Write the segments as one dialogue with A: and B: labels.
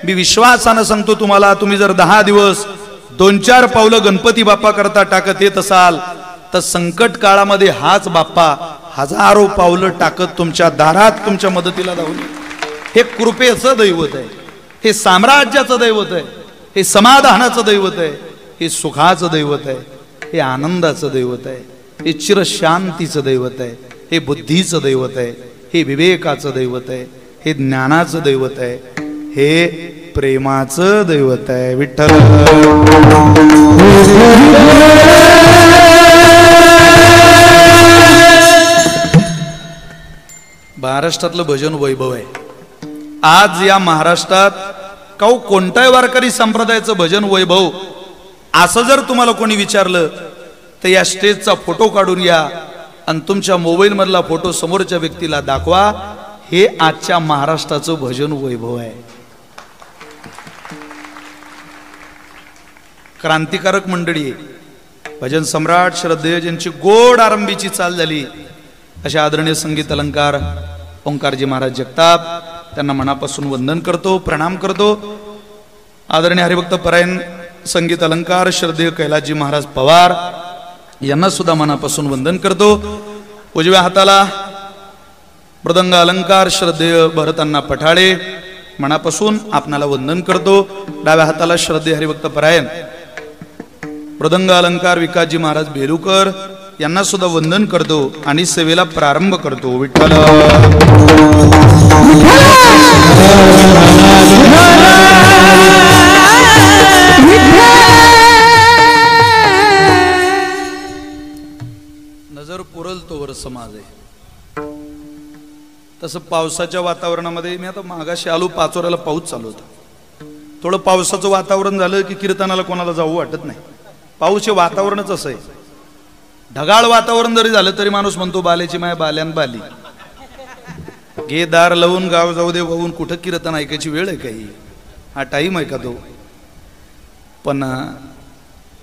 A: मी विश्वासानं सांगतो तुम्हाला, तुम्ही जर 10 दिवस 2-4 पावलं गणपती बाप्पा करता टाकत येत असाल तर संकट काळामध्ये हाच बाप्पा हजारो पावलं टाकत तुमच्या दारात तुमच्या मदतीला धावून येईल. हे कृपेचं दैवत आहे, हे साम्राज्याचं दैवत आहे, हे समाधानाचं दैवत आहे, हे सुखाचं दैवत आहे, हे आनंदाचं दैवत आहे, हे चिरशांतीचं दैवत आहे, हे बुद्धीचं दैवत आहे, हे विवेकाचं दैवत आहे, हे ज्ञानाचं दैवत आहे, हे प्रेमाचं दैवत आहे. विठ्ठल महाराष्ट्रातलं भजन वैभव आहे. आज या महाराष्ट्रात कोणत्याही वारकरी संप्रदायाचं भजन वैभव असं जर तुम्हाला कोणी विचारलं तर या स्टेजचा फोटो काढून या आणि तुमच्या मोबाईल मधला फोटो समोरच्या व्यक्तीला दाखवा. हे आजच्या महाराष्ट्राचं भजन वैभव आहे. क्रांतिकारक मंडळी, भजन सम्राट श्रद्धेय ज्यांची गोड आरंभीची चाल झाली अशा आदरणीय संगीत अलंकार ओंकारजी महाराज जगताप, त्यांना मनापासून वंदन करतो, प्रणाम करतो. आदरणीय हरिभक्त परायण संगीत अलंकार श्रद्धेय कैलासजी महाराज पवार यांना सुद्धा मनापासून वंदन करतो. उजव्या हाताला मृदंग अलंकार श्रद्धेय भरतांना पठाळे मनापासून आपणाला वंदन करतो. डाव्या हाताला श्रद्धेय हरिभक्त परायण मृदंग अलंकार विकासजी महाराज बेलुकर यांना सुद्धा वंदन करतो आणि सेवेला प्रारंभ करतो. विठ्ठल नजर पुरल तोवर समाज आहे. तसं पावसाच्या वातावरणामध्ये मी आता मागाशी आलो, पाचोऱ्याला पाऊस चालू होता. थोडं पावसाचं वातावरण झालं की कीर्तनाला कोणाला जाऊ वाटत नाही. पाऊस हे वातावरणच असं आहे. ढगाळ वातावरण जरी झालं तरी माणूस म्हणतो बालेची माय बाल्यान बाली, घे दार लावून गाव जाऊ दे वाहून. कुठं कीर्तन ऐकायची वेळ आहे काही? हा टाईम आहे का तो? पण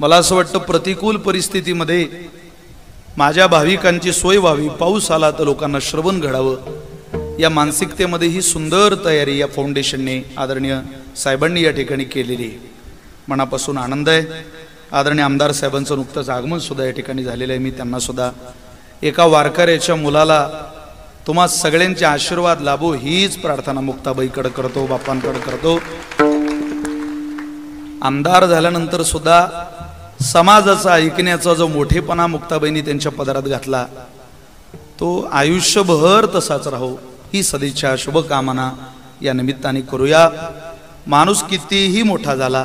A: मला असं वाटतं प्रतिकूल परिस्थितीमध्ये माझ्या भाविकांची सोय व्हावी, पाऊस आला तर लोकांना श्रवण घडावं, या मानसिकतेमध्ये ही सुंदर तयारी या फाउंडेशनने आदरणीय साहेबांनी या ठिकाणी केलेली आहे. मनापासून आनंद आहे. आदरणीय आमदार साहेबांचं नुकतंच आगमन सुद्धा या ठिकाणी झालेलं आहे. मी त्यांना सुद्धा एका वारकऱ्याच्या मुलाला तुम्हा सगळ्यांचे आशीर्वाद लाभो हीच प्रार्थना मुक्ताबाईकडे करतो, बाप्पांकडे करतो. आमदार झाल्यानंतर सुद्धा समाजाचा ऐकण्याचा जो मोठेपणा मुक्ताबाईंनी त्यांच्या पदरात घातला तो आयुष्यभर तसाच राहो ही सदिच्छा शुभकामना या निमित्ताने करूया. माणूस कितीही मोठा झाला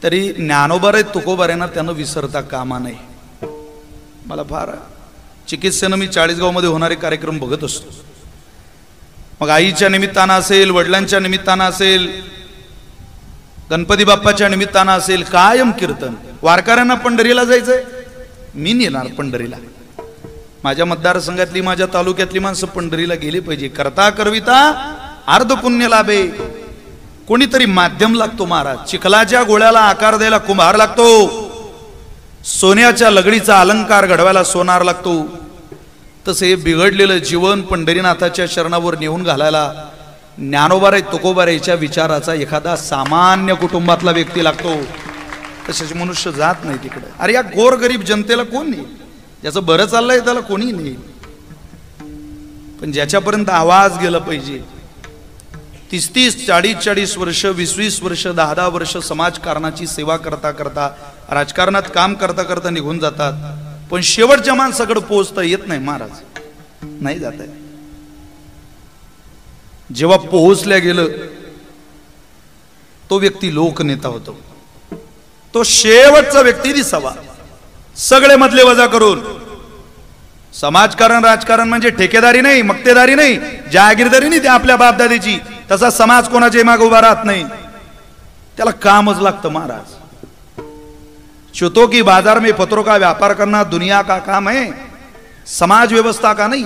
A: तरी ज्ञानोबारे तुकोबाऱ्यांना त्यानं विसरता कामा नाही. मला फार चिकित्सेनं मी 40 मध्ये होणारे कार्यक्रम बघत असतो. मग आईच्या निमित्तानं असेल, वडिलांच्या निमित्तानं असेल, गणपती बाप्पाच्या निमित्तानं असेल, कायम कीर्तन. वारकऱ्यांना पंढरीला जायचंय, मी नेणार पंढरीला. माझ्या मतदारसंघातली, माझ्या तालुक्यातली माणसं पंढरीला गेली पाहिजे. करता करविता अर्ध पुण्य लाभे. कोणीतरी माध्यम लागतो महाराज. चिखलाच्या गोळ्याला आकार द्यायला कुंभार लागतो, सोन्याच्या लगडीचा अलंकार घडवायला सोनार लागतो. तसे बिघडलेलं जीवन पंढरीनाथाच्या शरणावर नेऊन घालायला ज्ञानोबारे तुकोबारेच्या विचाराचा एखादा सामान्य कुटुंबातला व्यक्ती लागतो. तसेच मनुष्य जात नाही तिकडे. अरे या गोरगरीब जनतेला कोण नाही, ज्याचं बरं चाललंय त्याला कोणी नाही, पण ज्याच्यापर्यंत आवाज गेला पाहिजे. 30-30, 40-40 वर्ष, 20-20 वर्ष, 10-10 वर्ष समाजकारणाची सेवा करता करता, राजकारणात काम करता करता निघून जातात, पण शेवटच्या माणसाकडे पोहोचता येत नाही महाराज. नाही जात आहे. जेव्हा पोहोचल्या गेलं तो व्यक्ती लोकनेता होतो. तो शेवटचा व्यक्ती दिसावा. सगळे मधले वजा करून. समाजकारण राजकारण म्हणजे ठेकेदारी नाही, मक्तेदारी नाही, जहागीरदारी नाही. ते आपल्या बापदादीची. तसा समाज कोणाच्या मागे उभा राहत नाही. त्याला कामच लागतं महाराज. चुतो की बाजार में पत्रों का व्यापार करना दुनिया का काम है, समाज व्यवस्था का नहीं.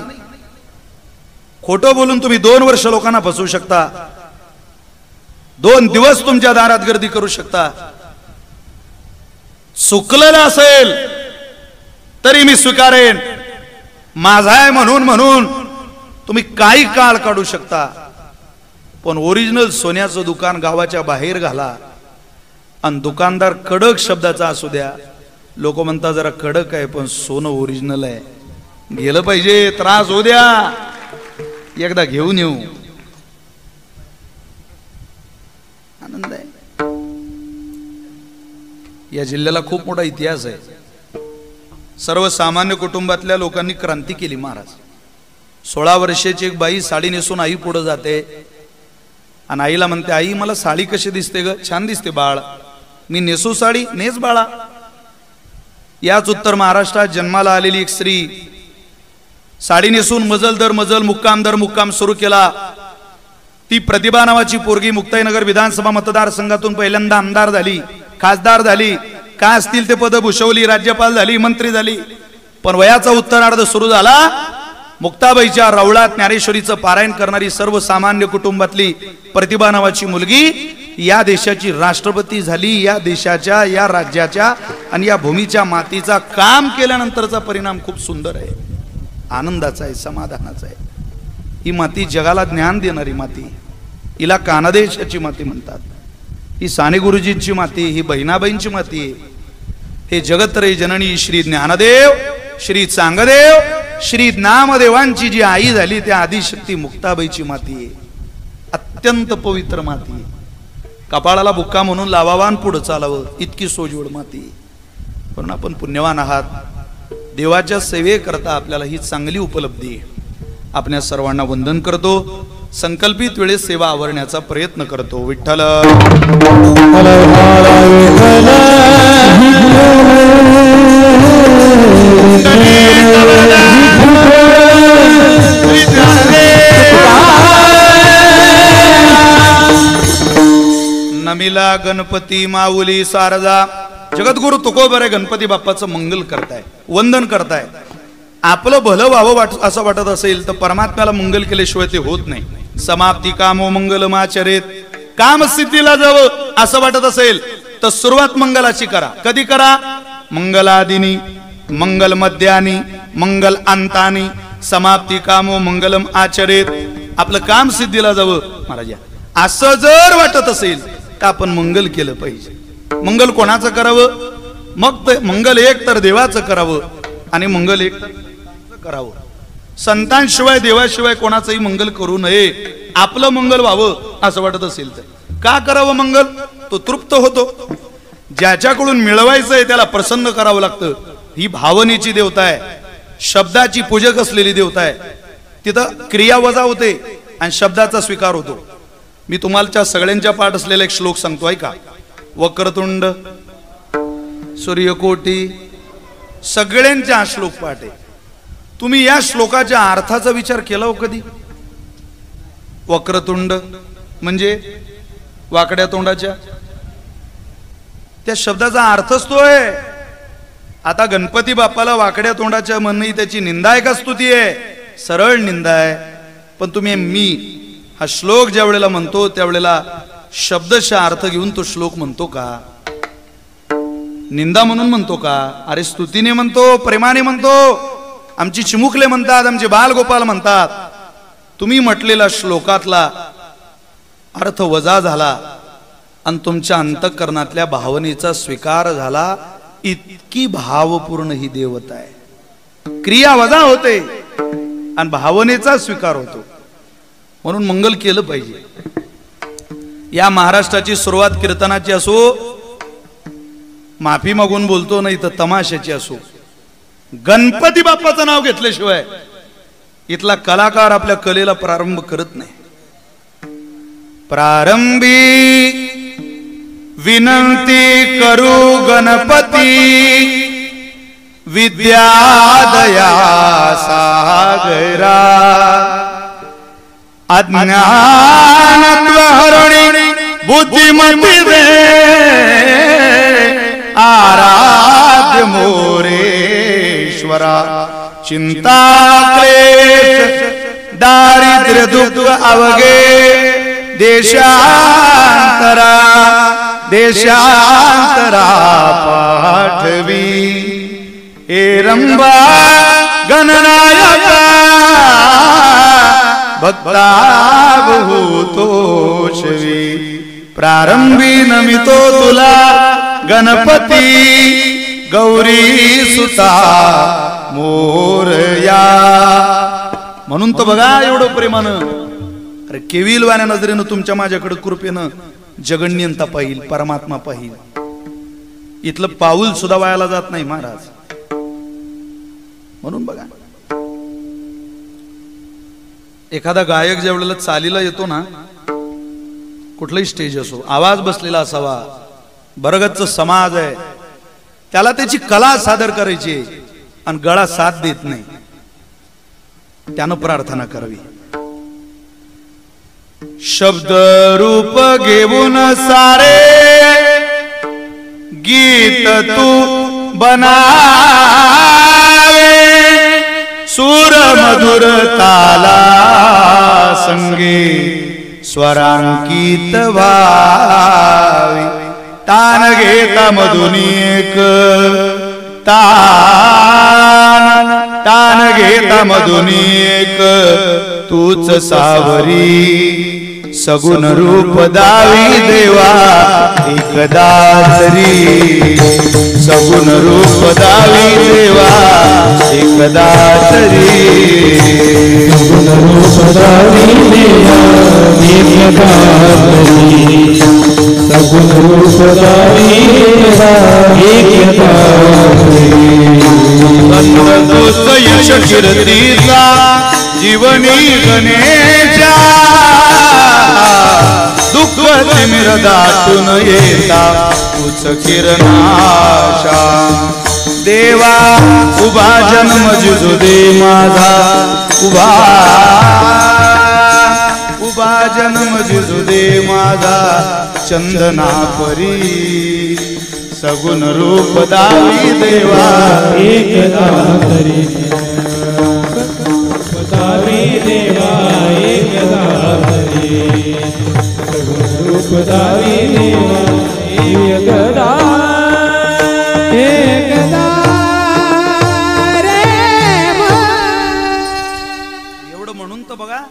A: खोटं बोलून तुम्ही 2 वर्ष लोकांना फसवू शकता, 2 दिवस तुमच्या दारात गर्दी करू शकता. चुकलेलं असेल तरी मी स्वीकारेन, माझा आहे म्हणून तुम्ही काही काळ काढू शकता, पण ओरिजिनल सोन्याचं दुकान गावाच्या बाहेर घाला आणि दुकानदार कडक शब्दाचा असू द्या. लोक म्हणतात जरा कडक आहे पण सोनं ओरिजिनल आहे, गेलं पाहिजे, त्रास होऊ द्या, एकदा घेऊन येऊ. आनंद आहे. या जिल्ह्याला खूप मोठा इतिहास आहे. सर्वसामान्य कुटुंबातल्या लोकांनी क्रांती केली. महाराज 16 वर्षाची एक बाई साडी नेसून आई पुढे जाते आणि आईला म्हणते, आई मला साडी कशी दिसते ग? छान दिसते बाळ. मी नेसू साडी? नेस बाळा. याच उत्तर महाराष्ट्रात जन्माला आलेली एक स्त्री साडी नेसून मजल दर मजल मुक्काम दर मुक्काम सुरू केला. ती प्रतिभा नावाची पोरगी मुक्ताईनगर विधानसभा मतदारसंघातून पहिल्यांदा आमदार झाली, खासदार झाली, काय असतील ते पद भूषवली, राज्यपाल झाली, मंत्री झाली. पण वयाचा उत्तरार्ध सुरू झाला. मुक्ताबाईच्या रवळात ज्ञानेश्वरीचं पारायण करणारी सर्वसामान्य कुटुंबातली प्रतिभा नावाची मुलगी या देशाची राष्ट्रपती झाली. या देशाच्या, या राज्याच्या आणि या भूमीच्या मातीचा काम केल्यानंतरचा परिणाम खूप सुंदर आहे, आनंदाचा आहे, समाधानाचा आहे. ही माती जगाला ज्ञान देणारी माती, हिला कानादेशाची माती म्हणतात. ही साने गुरुजींची माती, ही बहिणाबाईंची माती आहे. हे जगत्रय जननी श्री ज्ञानदेव, श्री चांगदेव, श्री नामदेवांची जी आई झाली त्या आदिशक्ती मुक्ताबाईची माती आहे. अत्यंत पवित्र माती आहे. कपाळाला बुक्का म्हणून लावावान पुढे चालावं इतकी सोजवळ माती. पण आपण पुण्यवान आहात. देवाच्या सेवेकरता आपल्याला ही चांगली उपलब्धी आहे. आपल्या सर्वांना वंदन करतो. संकल्पित वेळेस सेवा आवरण्याचा प्रयत्न करतो. विठ्ठल नमिला गणपती माऊली सारदा. जगद्गुरु तुकोबरे गणपती बाप्पाचं मंगल करताय, वंदन करताय. आपलं भलं व्हावं असं वाटत असेल तर परमात्म्याला मंगल केल्याशिवाय ते होत नाही. समाप्ती कामो मंगलमाचरेत. काम सिद्धीला जावं असं वाटत असेल तर सुरुवात मंगलाची करा. कधी करा? मंगलादिनी, मंगल मध्यानी, मंगल अंतानी, समाप्ती कामो मंगलम आचरेत. आपलं काम सिद्धीला जावं महाराज असं जर वाटत असेल तर आपण मंगल केलं पाहिजे. मंगल कोणाचं करावं? मग मंगल एक तर देवाचं करावं आणि मंगल एक तर करावं. संतांशिवाय देवाशिवाय कोणाचंही मंगल करू नये. आपलं मंगल व्हावं असं वाटत असेल तर का करावं मंगल? तो तृप्त होतो. ज्याच्याकडून मिळवायचंय त्याला प्रसन्न करावं लागतं. ही भावनेची देवता आहे, शब्दाची पूजक असलेली देवता आहे. तिथं क्रिया वजा होते आणि शब्दाचा स्वीकार होतो. मी तुम्हाला सगळ्यांच्या पाठ असलेला एक श्लोक सांगतो ऐका. वक्रतुंड सूर्यकोटी सगळ्यांचा श्लोक पाठ आहे. तुम्ही या श्लोकाच्या अर्थाचा विचार केला हो कधी? वक्रतुंड म्हणजे वाकड्या तोंडाच्या, त्या शब्दाचा अर्थच तो आहे. आता गणपती बाप्पाला वाकड्या तोंडाच्या म्हणणे त्याची निंदा आहे का स्तुती आहे? सरळ निंदा आहे. पण तुम्ही मी हा श्लोक ज्या वेळेला म्हणतो त्यावेळेला शब्दशः अर्थ घेऊन तो श्लोक म्हणतो का? निंदा म्हणून म्हणतो का? अरे स्तुतीने म्हणतो, प्रेमाने म्हणतो. आमची चिमुकले म्हणतात, आमचे बालगोपाल म्हणतात. तुम्ही म्हटलेला श्लोकातला अर्थ वजा झाला आणि तुमच्या अंतःकरणातल्या भावनेचा स्वीकार झाला. इतकी भावपूर्ण ही देवता आहे. क्रिया वजा होते आणि भावनेचा स्वीकार होतो. म्हणून मंगल केलं पाहिजे. या महाराष्ट्राची सुरुवात कीर्तनाची असो, माफी मागून बोलतो, नाही तर तमाशाची असो, गणपती बाप्पाचं नाव घेतल्याशिवाय इथला कलाकार आपल्या कलेला प्रारंभ करत नाही. प्रारंभी विनंती करू गणपती, विद्यादया सागरा, अज्ञानत्व हरणी बुद्धिमती दे, आराध्य मोरेश्वरा. चिंता क्लेश दारिद्र्य दुःख अवघे देशांतरा, देशांतरा पाठवी. हे रंबा गणनायका भक्ता बहुतोषवी प्रारंभी नमितो तुला गणपती गौरी सुता मोरया. म्हणून तर बघा एवढं प्रेमानं, अरे केविलवाण्या नजरेनं तुमच्या माझ्याकडे कृपेनं जगण्यंता पाहिल, परमात्मा पाहिल. इथलं पाऊल सुद्धा वायाला जात नाही महाराज. म्हणून बघा एखादा गायक ज्या वेळेला चालीला येतो ना, कुठलाही स्टेज असो, आवाज बसलेला असावा, बरगतचा समाज आहे, त्याला त्याची कला सादर करायची आणि गळा साथ देत नाही, त्यानं प्रार्थना करावी. शब्द रूप घेऊन सारे गीत तू बनावे, सूर मधुर ताला संगे स्वरांकित व्हावी. तान घेता मधुनी एक तान घेता मधुनी एक तूच सावरी. सगुण रूप दावी देवा एकदा तरी, सगुण रूप दावी देवा एकदा तरी.
B: सगुण रूप दावी देवा एकदा तरी, सगुण रूप दावी देवा एकदा तरी.
A: तोच यश कीर्तीचा जीवनी गणेशा, दुःख तिमिर दाटून येता तूच किरणाशा. देवा उभा जन्म जिजू दे माझा, उभा जन्म जिजू दे माझा चंदना परी. सगुण रूप दावी देवा
B: एकदा तरी, दावी देवा एकदा तरी, सगुण रूप दावी देवा एकदा एकदा रे.
A: एवढं म्हणून तर बघा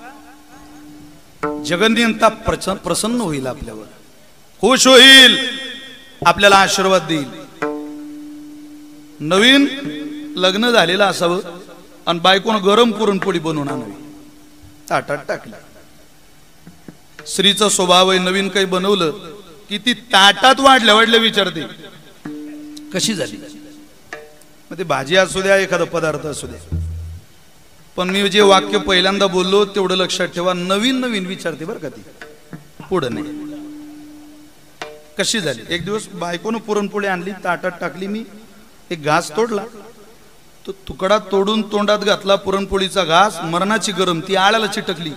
A: जगन्यंता प्रसन्न होईल, आपल्यावर खुश होईल, आपल्याला आशीर्वाद देईल. नवीन लग्न झालेलं असावं आणि बायकोनं गरम पुरणपोळी बनवून आणावी, ताटात टाकली. स्त्रीचा स्वभाव आहे, नवीन काही बनवलं की ती ताटात वाढल्या वाढल्या विचारते कशी झाली. मग ते भाजी असू द्या, एखादा पदार्थ असू द्या. पण मी जे वाक्य पहिल्यांदा बोललो तेवढं लक्षात ठेवा, नवीन नवीन विचारते बरं का ती, पुढं नाही. कशी झाली. एक दिवस बायकोनं पुरणपोळी आणली, ताटात टाकली, मी एक घास तोडला, तो तुकडा तोडून तोंडात घातला, पुरणपोळीचा घास मरणाची गरम, ती आळ्याला चिटकली.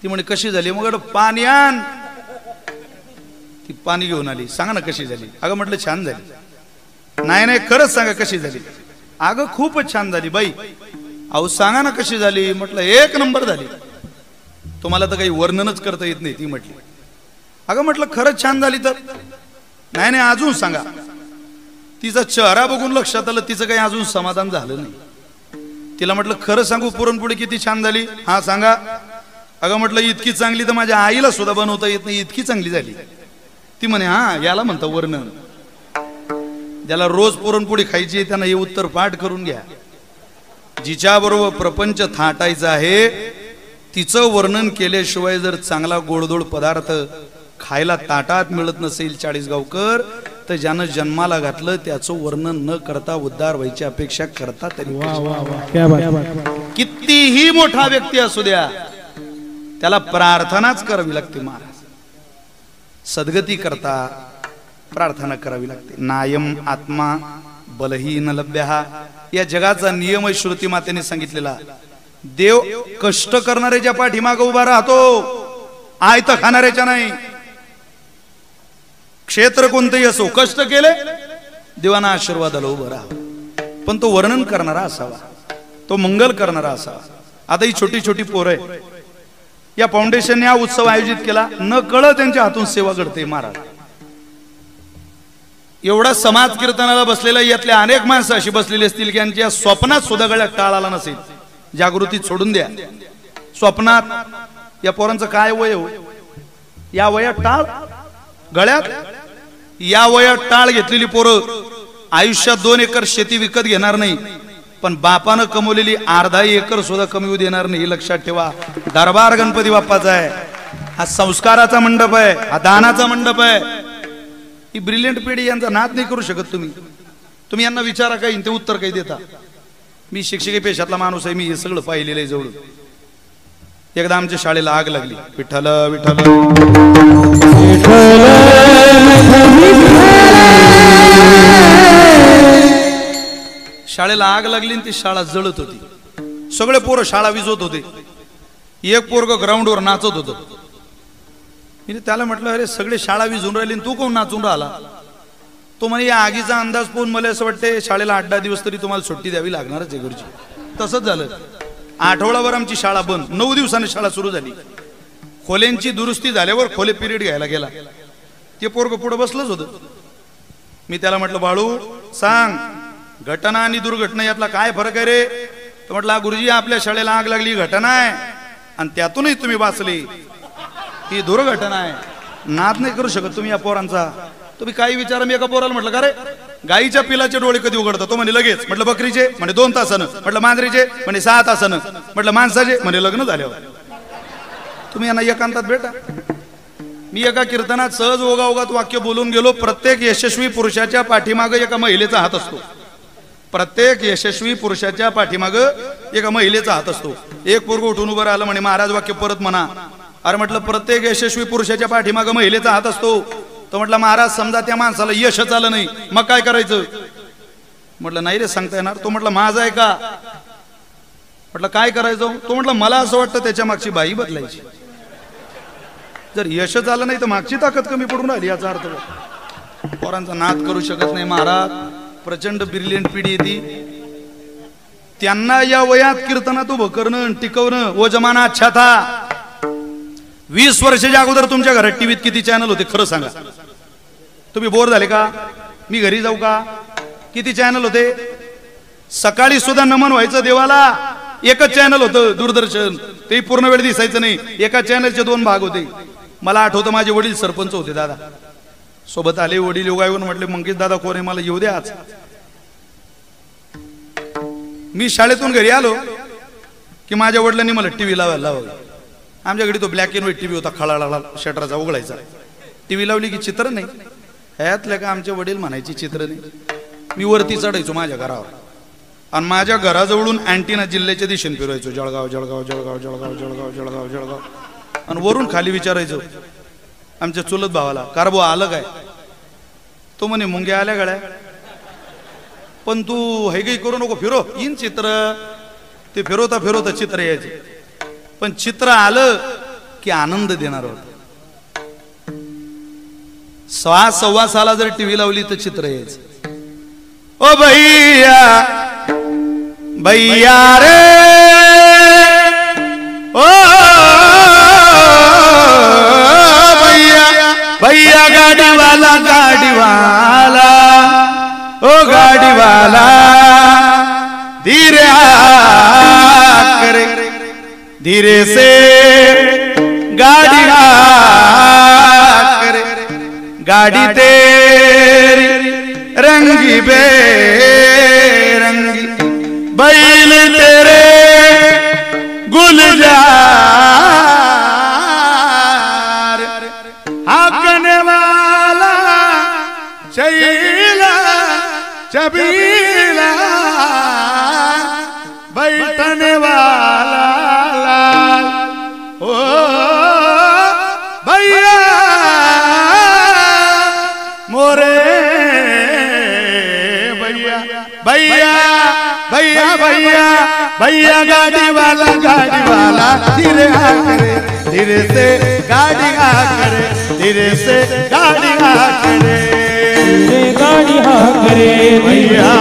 A: ती म्हणे कशी झाली. मग पाणी आण, ती पाणी घेऊन आली. सांगा ना कशी झाली. अगं म्हटलं छान झाली. नाही नाही खरंच सांगा कशी झाली. अगं खूपच छान झाली बाई. अहो सांगा ना कशी झाली. म्हटलं एक नंबर झाली. तुम्हाला तर काही वर्णनच करता येत नाही. ती म्हटली अगं म्हटलं खरंच छान झाली तर. नाही नाही अजून सांगा. तिचा चेहरा बघून लक्षात आलं तिचं काही अजून समाधान झालं नाही. तिला म्हटलं खरं सांगू पुरणपोळी किती छान झाली. हा सांगा. अगं म्हटलं इतकी चांगली तर माझ्या आईला सुद्धा बनवता येत नाही, इतकी चांगली झाली. ती म्हणे हा याला म्हणता वर्णन. ज्याला रोज पुरणपोळी खायची आहे त्यांना हे उत्तर पाठ करून घ्या. जिच्या बरोबर प्रपंच थाटायचा आहे तिचं वर्णन केल्याशिवाय जर चांगला गोडधोड पदार्थ खायला ताटात मिळत नसेल 40 गावकर, तर ज्यानं जन्माला घातलं त्याचं वर्णन न करता उद्धार व्हायची अपेक्षा करता तरी. कितीही मोठा व्यक्ती असू द्या त्याला प्रार्थनाच करावी लागते. महाराज सद्गती करता प्रार्थना करावी लागते. नायम आत्मा बलहीन लभ्यः या जगाचा नियम आहे. श्रुती मातेने सांगितलेला. देव कष्ट करणाऱ्याच्या पाठीमागे उभा राहतो, आयत खाणाऱ्याच्या नाही. क्षेत्र कोणतेही असो कष्ट केले देवाना आशीर्वादाला उभं राहावं. पण तो वर्णन करणारा असावा, तो मंगल करणारा असावा. आता ही छोटी छोटी पोरं आहे, या फाउंडेशनने हा उत्सव आयोजित केला. न कळत त्यांच्या हातून सेवा घडते. महाराज एवढा समाज कीर्तनाला बसलेला यातल्या अनेक माणसं अशी बसलेली असतील की यांच्या स्वप्नात सुद्धा गळ्यात टाळ आला नसेल. जागृती सोडून द्या. स्वप्नात या पोरांचं काय वय हो? या वयात टाळ गळ्यात, या वयात टाळ घेतलेली पोरं आयुष्यात 2 एकर शेती विकत घेणार नाही, पण बापानं कमवलेली अर्धा एकर सुद्धा कमी होऊ देणार नाही. लक्षात ठेवा. दरबार गणपती बाप्पाचा आहे हा, संस्काराचा मंडप आहे हा, दानाचा मंडप आहे. ही ब्रिलियंट पिढी यांचा नाद नाही करू शकत तुम्ही. तुम्ही यांना विचारा काही, ते उत्तर काही देता. मी शिक्षकी पेशातला माणूस आहे, मी हे सगळं पाहिलेलं आहे जवळ. एकदा आमच्या शाळेला आग लागली. विठ्ठल विठ्ठल शाळेला आग लागली आणि ती शाळा जळत होती. सगळे पोरं शाळा विझवत होते. एक पोरग ग्राउंडवर नाचत होतं. मी त्याला म्हटलं, अरे सगळे शाळा विझून राहिली तू कोण नाचून राहिला? तो म्हणे या आगीचा अंदाज पाहून मला असं वाटते शाळेला 8-10 दिवस तरी तुम्हाला सुट्टी द्यावी लागणारच आहे गुरुजी. तसंच झालं. आठवडाभर आमची शाळा बंद. 9 दिवसांनी शाळा सुरू झाली. खोल्यांची दुरुस्ती झाल्यावर खोले पिरियड घ्यायला गेला. ते पोरग पुढे बसलंच होतं. मी त्याला म्हटलं, बाळू सांग, घटना आणि दुर्घटना यातला काय फरक आहे रे? तर म्हटलं, गुरुजी आपल्या शाळेला आग लागली घटना आहे आणि त्यातूनही तुम्ही वाचले, ही दुर्घटना आहे. नाद नाही करू शकत तुम्ही या पोरांचा. तुम्ही काही विचारा. मी एका पोराला म्हटलं, का रे गाईच्या पिलाचे डोळे कधी उघडतात? तो म्हणे लगेच. म्हटलं बकरीचे? म्हणे 2 तासानं. म्हटलं मांजरीचे? म्हणे 6 तासानं. म्हटलं माणसाचे? म्हणे लग्न झाल्यावर. तुम्ही यांना एकांतात भेटा. मी एका कीर्तनात सहज ओघाओघात वाक्य बोलून गेलो, प्रत्येक यशस्वी पुरुषाच्या पाठीमागे एका महिलेचा हात असतो. प्रत्येक यशस्वी पुरुषाच्या पाठीमागे एका महिलेचा हात असतो. एक पोरग उठून उभं राहिलं, म्हणे महाराज वाक्य परत म्हणा. अरे म्हटलं, प्रत्येक यशस्वी पुरुषाच्या पाठीमागे महिलेचा हात असतो. तो म्हटलं, महाराज समजा त्या माणसाला यश आलं नाही, मग काय करायचं? म्हटलं, नाही रे सांगता येणार. तो म्हटलं, माझा आहे का? म्हटलं, काय करायचं? तो म्हटलं, मला असं वाटतं त्याच्या मागची बाई बदलायची. जर यश आलं नाही तर मागची ताकद कमी पडून राहिली, याचा अर्थ. पोरांचा नाद करू शकत नाही महाराज. प्रचंड ब्रिलियंट पिढी येते. त्यांना या वयात कीर्तनात उभं करणं टिकवणं. वो जमाना अच्छा था. 20 वर्षाच्या अगोदर तुमच्या घरात टीव्हीत किती चॅनल होते खरं सांगा? तुम्ही बोर झाले का? मी घरी जाऊ का? किती चॅनल होते? सकाळी सुद्धा नमन व्हायचं देवाला, एकच चॅनल होतं दूरदर्शन. ते पूर्ण वेळ दिसायचं नाही. एका चॅनलचे 2 भाग होते. मला आठवतं माझे वडील सरपंच होते. दादा सोबत आले. वडील योगायोगाने म्हटले, मंगेश दादा कोण आहे? मला येऊ द्या आज. मी शाळेतून घरी आलो की माझ्या वडिलांनी मला टीव्ही लावायला लावला. आमच्याकडे तो ब्लॅक अँड व्हाईट टीव्ही होता, खळाळा शटराचा उघडायचा. टीव्ही लावली की चित्र नाही. ह्यातल्या का आमचे वडील म्हणायची चित्र नाही. मी वरती चढायचो माझ्या घरावर आणि माझ्या घराजवळून अँटीना जिल्ह्याच्या दिशेने फिरवायचो. जळगाव जळगाव जळगाव जळगाव जळगाव जळगाव जळगाव. आणि वरून खाली विचारायचो आमच्या चुलत भावाला, कारबो आलं काय? तो म्हणे, मुंग्या आल्या गळ्या, पण तू हे काही करू नको, फिरो येईन चित्र. ते फिरवता फिरवता चित्र यायचे. पण चित्र आलं की आनंद देणार होत. 6-सव्वा साला जर टीव्ही लावली तर चित्र यायचं. ओ भैया भैया रे, ओ भैया भैया गाडीवाला गाडीवाला, ओ गाडीवाला धीरे करे, धीरे से गाड़ी करे, गाड़ी तेरी रंगी बेरंगी, बैल तेरे गुलजार, हाकने वाला चैला चबीला, बैठने वाला लाल, ओ भैया मोरे भैया भैया भैया भैया भैया गाड़ी वाला धीरे आ करे, धीरे से गाड़ी आ करे, धीरे से गाड़ी आ करे,
B: धीरे गाड़ी आ करे
A: भैया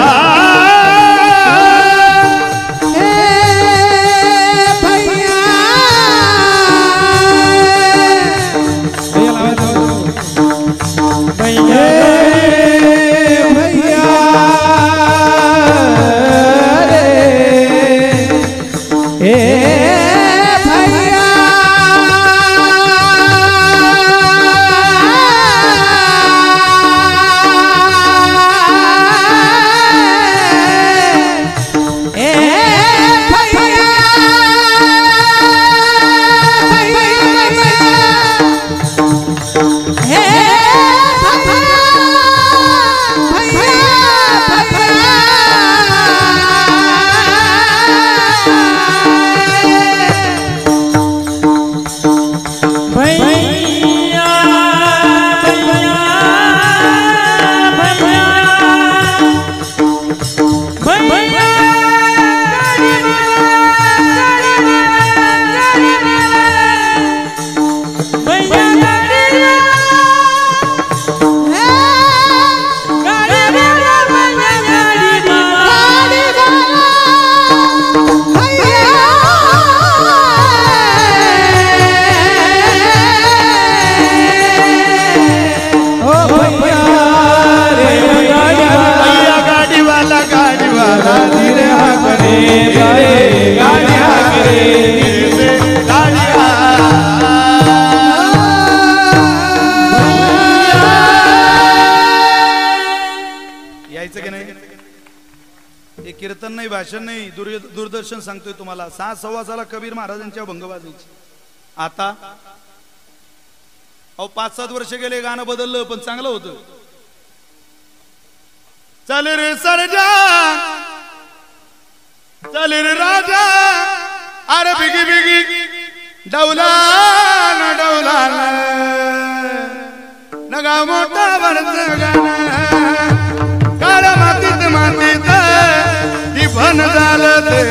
A: कीर्तन नाही, भाषण नाही, दूरदर्शन सांगतोय तुम्हाला. 6:15 कबीर महाराजांच्या भंग वाजायची. आता अहो 5-7 वर्ष गेले, गाणं बदललं पण चांगलं होतं. चल रे सरजा चल रे राजा, अरे बिगी बिगी डौला न डौला नगा मोठा वरच गाणं काळा मातीत मातीत ती भन झालं ते,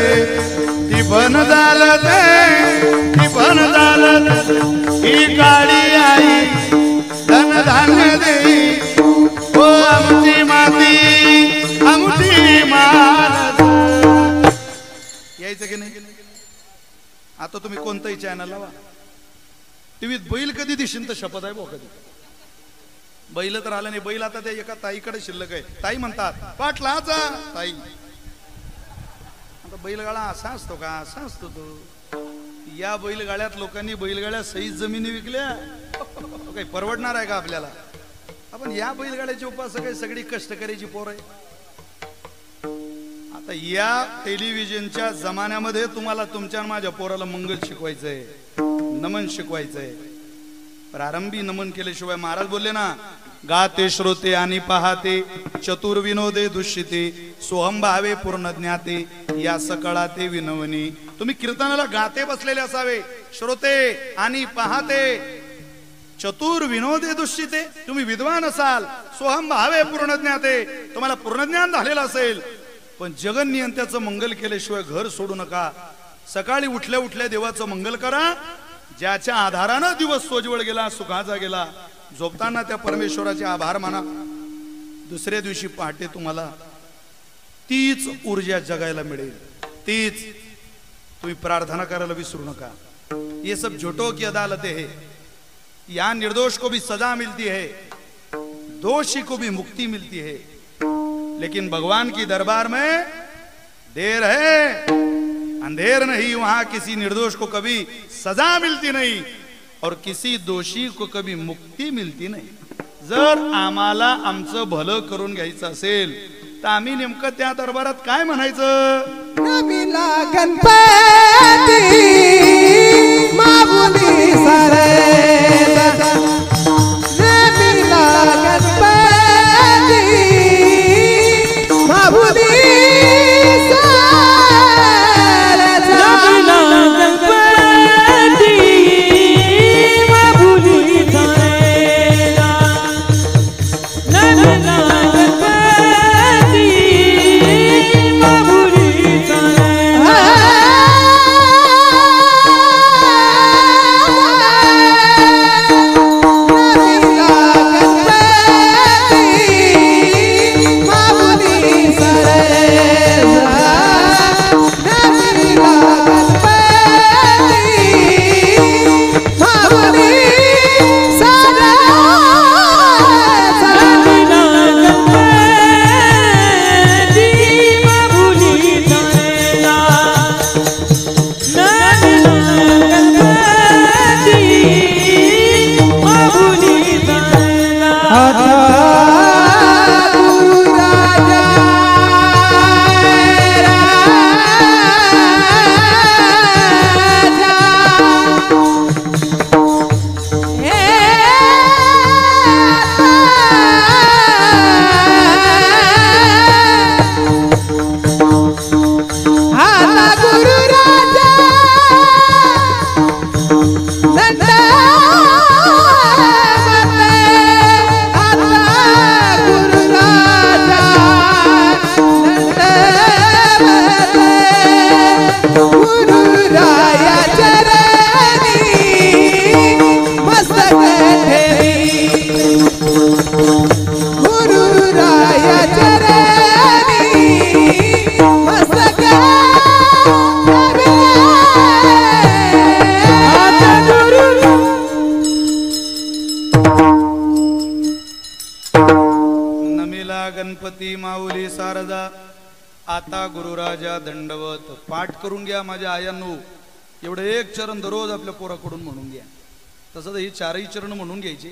A: ती भन झालं ते, ती भन झालं ही काळी आई धन धान्य देई. ओ आमची माती आमची मात. यायचं की नाही? आता तुम्ही कोणताही चॅनल लावा, टीव्हीत बैल कधी दिसेल तर शपथ आहे भाऊ. कधी बैल तर आला नाही. बैल आता त्या एका ताईकडे शिल्लक आहे. ताई म्हणतात पाटलाचा ताई. आता बैलगाडा असा असतो का? असा असतो तो. या बैलगाड्यात लोकांनी बैलगाड्या सहीत जमिनी विकल्या. काही परवडणार आहे का आपल्याला? आपण या बैलगाड्याचे उपासक आहे, सगळी कष्टकऱ्याची पोर आहे. आता या टेलिव्हिजनच्या जमान्यामध्ये तुम्हाला तुमच्या माझ्या पोराला मंगल शिकवायचंय, नमन शिकवायचंय. प्रारंभी नमन केल्याशिवाय महाराज बोलले ना, गाते श्रोते आणि पाहते चतुर विनोदे दुष्यते सोहम भावे पूर्ण ज्ञाते या सकळाते विनवनी. तुम्ही कीर्तनाला गाते बसलेले असावे, श्रोते आणि पाहते चतुर विनोदे दुष्यते. तुम्ही विद्वान असाल, सोहम भावे पूर्ण ज्ञाते, तुम्हाला पूर्ण ज्ञान झालेलं असेल. पण जगन्नियंत्याचं मंगल केल्याशिवाय घर सोडू नका. सकाळी उठल्या उठल्या देवाचं मंगल करा. ज्याच्या आधारानं दिवस सोजवळ गेला, सुखाचा गेला. झोपताना त्या परमेश्वराचे आभार माना. दुसऱ्या दिवशी पहाटे तुम्हाला तीच ऊर्जा जगायला मिळेल. तीच. तुम्ही प्रार्थना करायला विसरू नका. ये सब झूठों की अदालतें है. यहाँ निर्दोष को भी सजा मिलती है, दोषी को भी मुक्ति मिलती है, लेकिन भगवान की दरबार में देर है, अंधेर नहीं. वहां किसी निर्दोष को कभी सजा मिलती नहीं और किसी दोषी को कभी मुक्ती मिलती नाही. जर आम्हाला आमचं भलं करून घ्यायचं असेल तर आम्ही नेमकं त्या दरबारात काय म्हणायचं?
C: नमिला गणपती माऊली सारे, नमिला गणपती माऊली
A: गणपती माऊली सारदा, आता गुरुराजा दंडवत. पाठ करून घ्या माझ्या आयांनो. एवढं एक चरण दररोज आपल्या पोराकडून म्हणून घ्या. तसं तर ही चारही चरण म्हणून घ्यायची,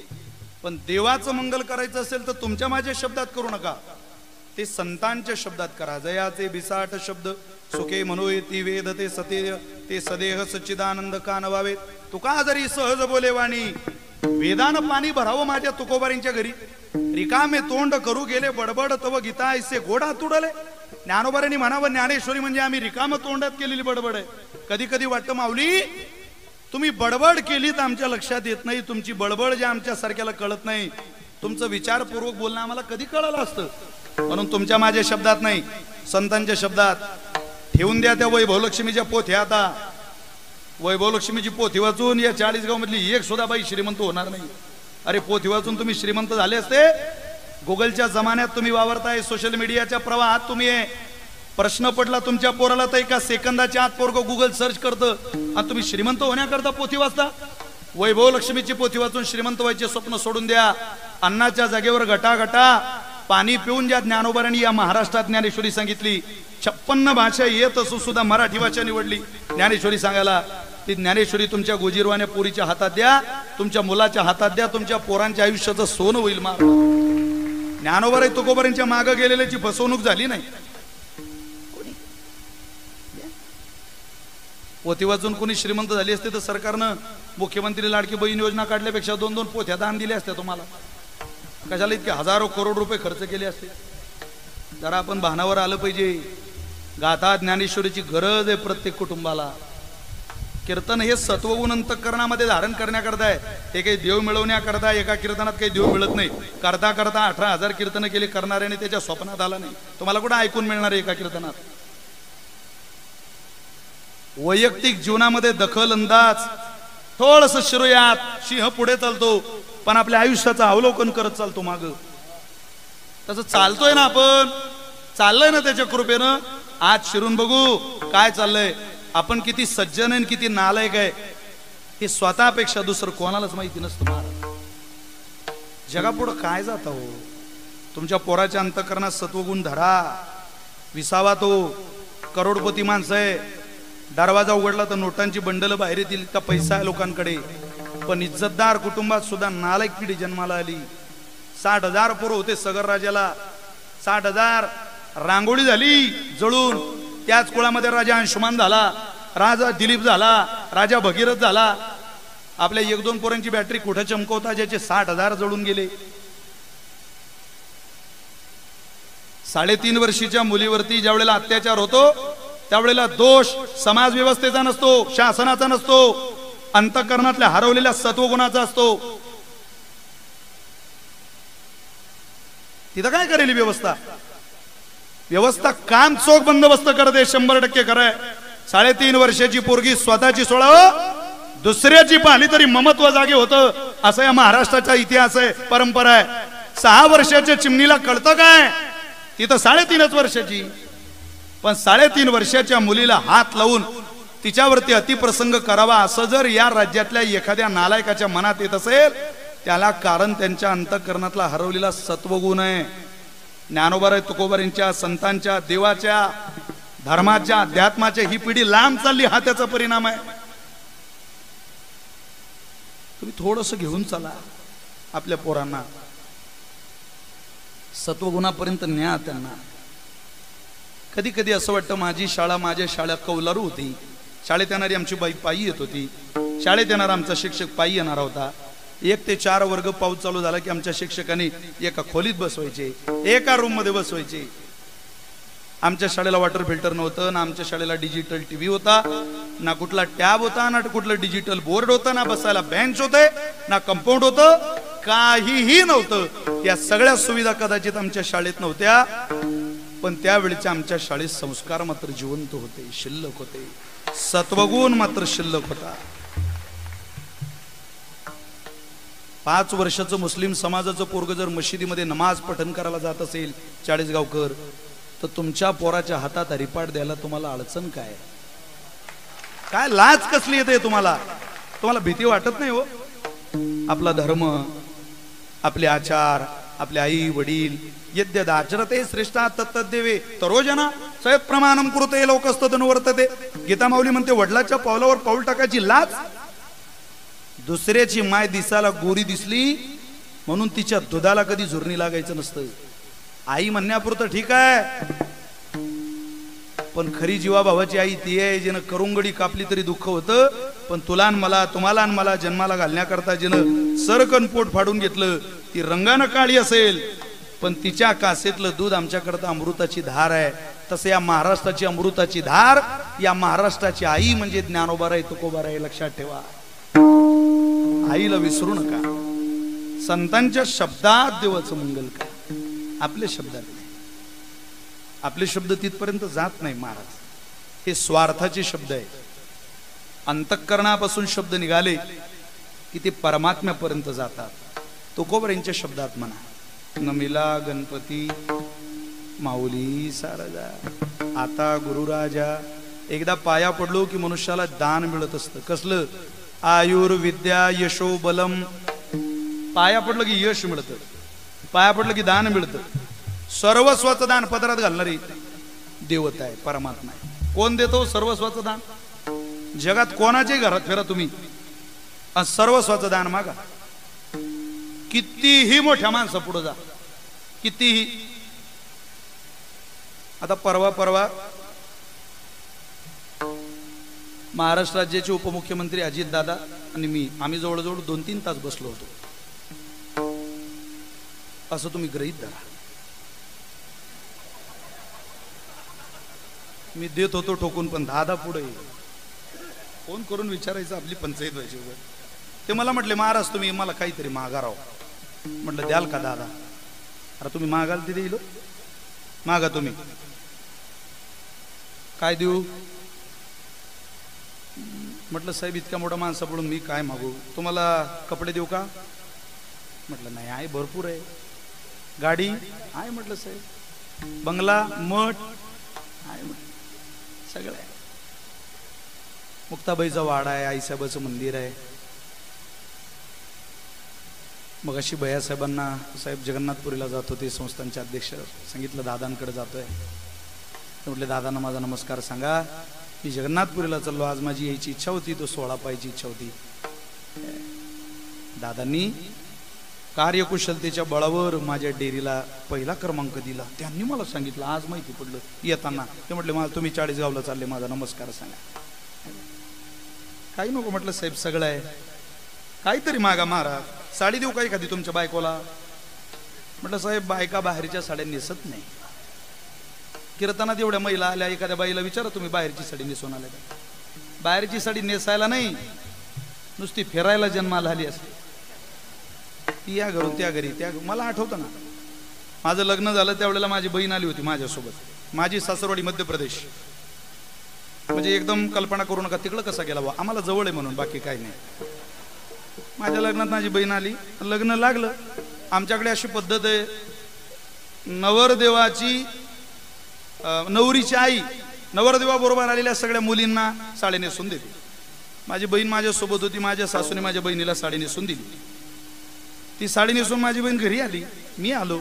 A: पण देवाचं मंगल करायचं असेल तर तुमच्या माझ्या शब्दात करू नका, ते संतांच्या शब्दात करा. जयाचे बिसाट शब्द सुखे मनोय ती वेद ते सतेय ते सदेह सच्चिदानंद कानवावे. तुका जरी सहज बोले वाणी, वेदानं पाणी भरावं माझ्या तुकोबारींच्या घरी. रिकामे तोंड करू गेले बडबड, तव गीता ऐसे गोडा तुडले. ज्ञानोबारांनी म्हणावं, ज्ञानेश्वरी म्हणजे आम्ही रिकाम तोंडात केलेली बडबड आहे. कधी कधी वाटतं माऊली तुम्ही बडबड केली तर आमच्या लक्षात येत नाही, तुमची बडबड जे आमच्या सारख्याला कळत नाही. तुमचं विचारपूर्वक बोलणं आम्हाला कधी कळलं असतं, म्हणून तुमच्या माझ्या शब्दात नाही, संतांच्या शब्दात ठेवून द्या. त्या वैभवलक्ष्मीच्या पोथ्या, आता वैभवलक्ष्मीची पोथी वाचून या 40 गाव मधली एक सुद्धा बाई श्रीमंत होणार नाही. अरे पोथी वाचून तुम्ही श्रीमंत झाले असते. गुगलच्या जमान्यात तुम्ही वावरताय, सोशल मीडियाच्या प्रवाहात तुम्ही आहे. प्रश्न पडला तुमच्या पोराला तर एका सेकंदाच्या आत पोरग गुगल सर्च करतं आणि तुम्ही श्रीमंत होण्याकरता पोथी वाचता. वैभवलक्ष्मीची पोथी वाचून श्रीमंत व्हायचे स्वप्न सोडून द्या. अन्नाच्या जागेवर गटागटा पाणी पिऊन ज्या ज्ञानोबारांनी या महाराष्ट्रात ज्ञानेश्वरी सांगितली. 56 भाषा येत असून सुद्धा मराठी भाषा निवडली ज्ञानेश्वरी सांगायला. ती ज्ञानेश्वरी तुमच्या गोजीरवाण्या पोरीच्या हातात द्या, तुमच्या मुलाच्या हातात द्या, तुमच्या पोरांच्या आयुष्याचं सोनं होईल. माग ज्ञानोबाराय तुकोबारांच्या मागे गेलेल्याची फसवणूक झाली नाही. पोथी वाचून कोणी श्रीमंत झाली असते तर सरकारनं मुख्यमंत्री लाडकी बहीण योजना काढल्यापेक्षा 2-2 पोथ्या दान दिल्या असत्या तुम्हाला. कशाला इतके हजारो करोड रुपये खर्च केले असते. जरा आपण भानावर आलं पाहिजे. गाथा ज्ञानेश्वरीची गरज आहे प्रत्येक कुटुंबाला. कीर्तन हे सत्वगुण अंतःकरणामध्ये धारण करण्याकरता आहे, हे काही देव मिळवण्याकरता. एका कीर्तनात काही देव मिळत नाही. करता करता 18,000 कीर्तन केले करणाऱ्याने त्याच्या स्वप्नात आला नाही. तुम्हाला कुठं ऐकून मिळणार आहे एका कीर्तनात. वैयक्तिक जीवनामध्ये दखल अंदाज थोडस शिरोयात. सिंह पुढे चालतो पण आपल्या आयुष्याचं अवलोकन करत चालतो माग. तसं चालतोय ना आपण, चाललंय ना त्याच्या कृपेनं. आज शिरून बघू काय चाललंय. आपण किती सज्जन आहे, किती नालायक आहे हे स्वतःपेक्षा दुसरं कोणालाच माहिती नसतं. महाराज जगापुढं काय जाता हो. तुमच्या पोराच्या अंतःकरणात सत्वगुण धरा. विसावा तो करोडपती माणसं आहे. दरवाजा उघडला तर नोटांची बंडल बाहेर येतील, इतका पैसा आहे लोकांकडे. पण इज्जतदार कुटुंबात सुद्धा नालायक पिढी जन्माला आली. 60,000 पोरं होते सगर राजाला. 60,000 रांगोळी झाली जळून. त्याच कुळामध्ये राजा अंशुमान झाला, राजा दिलीप झाला, राजा भगीरथ झाला. आपल्या 1-2 पोरांची बॅटरी कुठे चमकवता ज्याचे 60,000 जळून गेले. 3.5 वर्षीच्या मुलीवरती ज्या वेळेला अत्याचार होतो त्यावेळेला दोष समाज व्यवस्थेचा नसतो, शासनाचा नसतो, अंतःकरणातल्या हरवलेल्या सत्वगुणाचा असतो. तिथं काय करेल व्यवस्था. व्यवस्था काम चोख बंदोबस्त करते. 100% खरंय. 3.5 वर्षाची पोरगी स्वतःची सोडावं, दुसऱ्याची पाहिली तरी ममत्व जागे होतं. असं या महाराष्ट्राचा इतिहास आहे, परंपरा आहे. 6 वर्षाच्या चिमणीला कळतं काय, तिथं 3.5 वर्षाची. पण 3.5 वर्षाच्या मुलीला हात लावून तिच्यावरती अतिप्रसंग करावा असं जर या राज्यातल्या एखाद्या नालायकाच्या मनात येत असेल, त्याला कारण त्यांच्या अंतःकरणातला हरवलेला सत्वगुण आहे. ज्ञानोबाराय तुकोबारांच्या, संतांच्या, देवाच्या, धर्माच्या, अध्यात्माच्या ही पिढी लांब चालली, हा त्याचा परिणाम आहे. तुम्ही थोडस घेऊन चला आपल्या पोरांना, सत्वगुणापर्यंत न्या त्यांना. कधी कधी असं वाटतं माझी शाळा माझ्या शाळा कौलारू होती. शाळेत येणारी आमची बाई पायी येत होती. शाळेत येणारा आमचा शिक्षक पायी येणार होता. 1 ते 4 वर्ग पाऊस चालू झाला की आमच्या शिक्षकांनी एका खोलीत बसवायचे, एका रूम मध्ये बसवायचे. आमच्या शाळेला वॉटर फिल्टर नव्हतं ना, आमच्या शाळेला डिजिटल टीव्ही होता ना, कुठला टॅब होता ना, कुठलं डिजिटल बोर्ड होता ना, बसायला बेंच होते ना, कंपाऊंड होतं, काहीही नव्हतं. या सगळ्या सुविधा कदाचित आमच्या शाळेत नव्हत्या. पण त्यावेळेच्या आमच्या शाळेत संस्कार मात्र जिवंत होते, शिल्लक होते. सत्वगुण मात्र शिल्लक होता. 5 वर्षाचं मुस्लिम समाजाचं पोरग जर मशिदीमध्ये नमाज पठण करायला जात असेल 40 गावकर, तर तुमच्या पोराच्या हातात हरिपाठ द्यायला तुम्हाला अडचण काय? काय लाज कसली येते तुम्हाला? तुम्हाला भीती वाटत नाही हो? आपला धर्म, आपले आचार, आपले आई वडील यद्यदाचरते श्रेष्ठा तत्तद्देवे तरोजना सयत प्रमाणम कुरुते लोकस्तदनुवर्तते. गीता माऊली म्हणते वडिलाच्या पावलावर पाऊल टाकायची लाज. दुसऱ्याची माय दिसाला गोरी दिसली म्हणून तिच्या दुधाला कधी झुरणी लागायचं नसतं. आई म्हणण्यापुरतं ठीक आहे, पण खरी जीवाभावाची आई ती आहे जिनं करुंगडी कापली तरी दुःख होतं, पण तुला आणि मला, तुम्हाला आणि मला जन्माला घालण्याकरता जिनं सरकन पोट फाडून घेतलं, ती रंगानं काळी असेल पण तिच्या कासेतलं दूध आमच्याकरता अमृताची धार आहे. तसं या महाराष्ट्राची अमृताची धार, या महाराष्ट्राची आई म्हणजे ज्ञानोबाराय तुकोबाराय. लक्षात ठेवा, आईला विसरू नका. संतांच्या शब्दात देवाचं मंगल का, आपल्या शब्दात नाही. आपले शब्द तिथपर्यंत जात नाही महाराज, हे स्वार्थाचे शब्द आहे. अंतःकरणापासून शब्द निघाले की ते परमात्म्यापर्यंत जातात. तुकोबर यांच्या शब्दात म्हणा, नमिला गणपती माऊली सारदा. आता गुरुराजा एकदा पाया पडलो की मनुष्याला दान मिळत असतं. कसलं? आयुर्विद्या यशो बलम. पाया पडलं की यश मिळतं, पाया पडलं की दान मिळतं. सर्वस्वाचं दान पदरात घालणारी देवता आहे, परमात्मा आहे. कोण देतो सर्वस्वाचं दान? जगात कोणाच्याही घरात फिरा तुम्ही, सर्वस्वाचं दान मागा. कितीही मोठ्या माणसा पुढे जा, कितीही. आता परवा महाराष्ट्र राज्याचे उपमुख्यमंत्री अजित दादा आणि मी, आम्ही जवळजवळ 2-3 तास बसलो होतो. असं तुम्ही गृहीत धरा. मी देत होतो ठोकून, पण दादा पुढे फोन करून विचारायचं आपली पंचायत व्हायची. ते मला म्हटले महाराज तुम्ही मला काहीतरी मागा राव. म्हटलं द्याल का दादा? अरे तुम्ही मागाल ते देईल, मागा तुम्ही. काय देऊ? म्हटलं साहेब इतक्या मोठ्या माणसाकडून मी काय मागू? तुम्हाला कपडे देऊ का? म्हटलं नाही आहे, भरपूर आहे. गाडी आहे म्हटलं साहेब. बंगला, मठ आहे म्हटलं, सगळं आहे. मुक्ताबाईचा वाडा आहे, आईसाहेबाचं मंदिर आहे. मग अशी भैयासाहेबांना, साहेब जगन्नाथपुरीला जात होते संस्थांचे अध्यक्ष, सांगितलं दादांकडे जातोय. म्हटले दादांना माझा नमस्कार सांगा, मी जगन्नाथपुरीला चाललो, आज माझी यायची इच्छा होती, तो 16 पाहायची इच्छा होती. दादांनी कार्यकुशलतेच्या बळावर माझ्या डेअरीला पहिला क्रमांक दिला. त्यांनी मला सांगितलं, आज माहिती पडलं येताना. ते म्हटले मला तुम्ही 40 गावला चालले, माझा नमस्कार सांगा. काही नको म्हटलं साहेब, सगळं आहे. काहीतरी मागा महाराज. साडी देऊ का एखादी तुमच्या बायकोला? म्हटलं साहेब बायका बाहेरच्या साड्या नेसत नाही. कीर्तनात एवढ्या महिला आल्या, एखाद्या बाईला विचारा तुम्ही बाहेरची साडी नेसून आल्या का? बाहेरची साडी नेसायला नाही, नुसती फिरायला जन्माला आली असते. ती या घरून त्या घरी, त्या मला आठवतं ना, माझं लग्न झालं त्यावेळेला माझी बहीण आली होती माझ्यासोबत. माझी सासरवाडी मध्य प्रदेश. म्हणजे एकदम कल्पना करू नका तिकडं कसा गेला बा, आम्हाला जवळ आहे म्हणून, बाकी काही नाही. माझ्या लग्नात माझी बहीण आली, लग्न लागलं. आमच्याकडे अशी पद्धत आहे, नवरदेवाची नवरीची आई नवरदेवाबरोबर आलेल्या सगळ्या मुलींना साडी नेसून देते. माझी बहीण माझ्यासोबत होती, माझ्या सासूने माझ्या बहिणीला साडी नेसून दिली. ती साडी नेसून माझी बहीण घरी आली, मी आलो.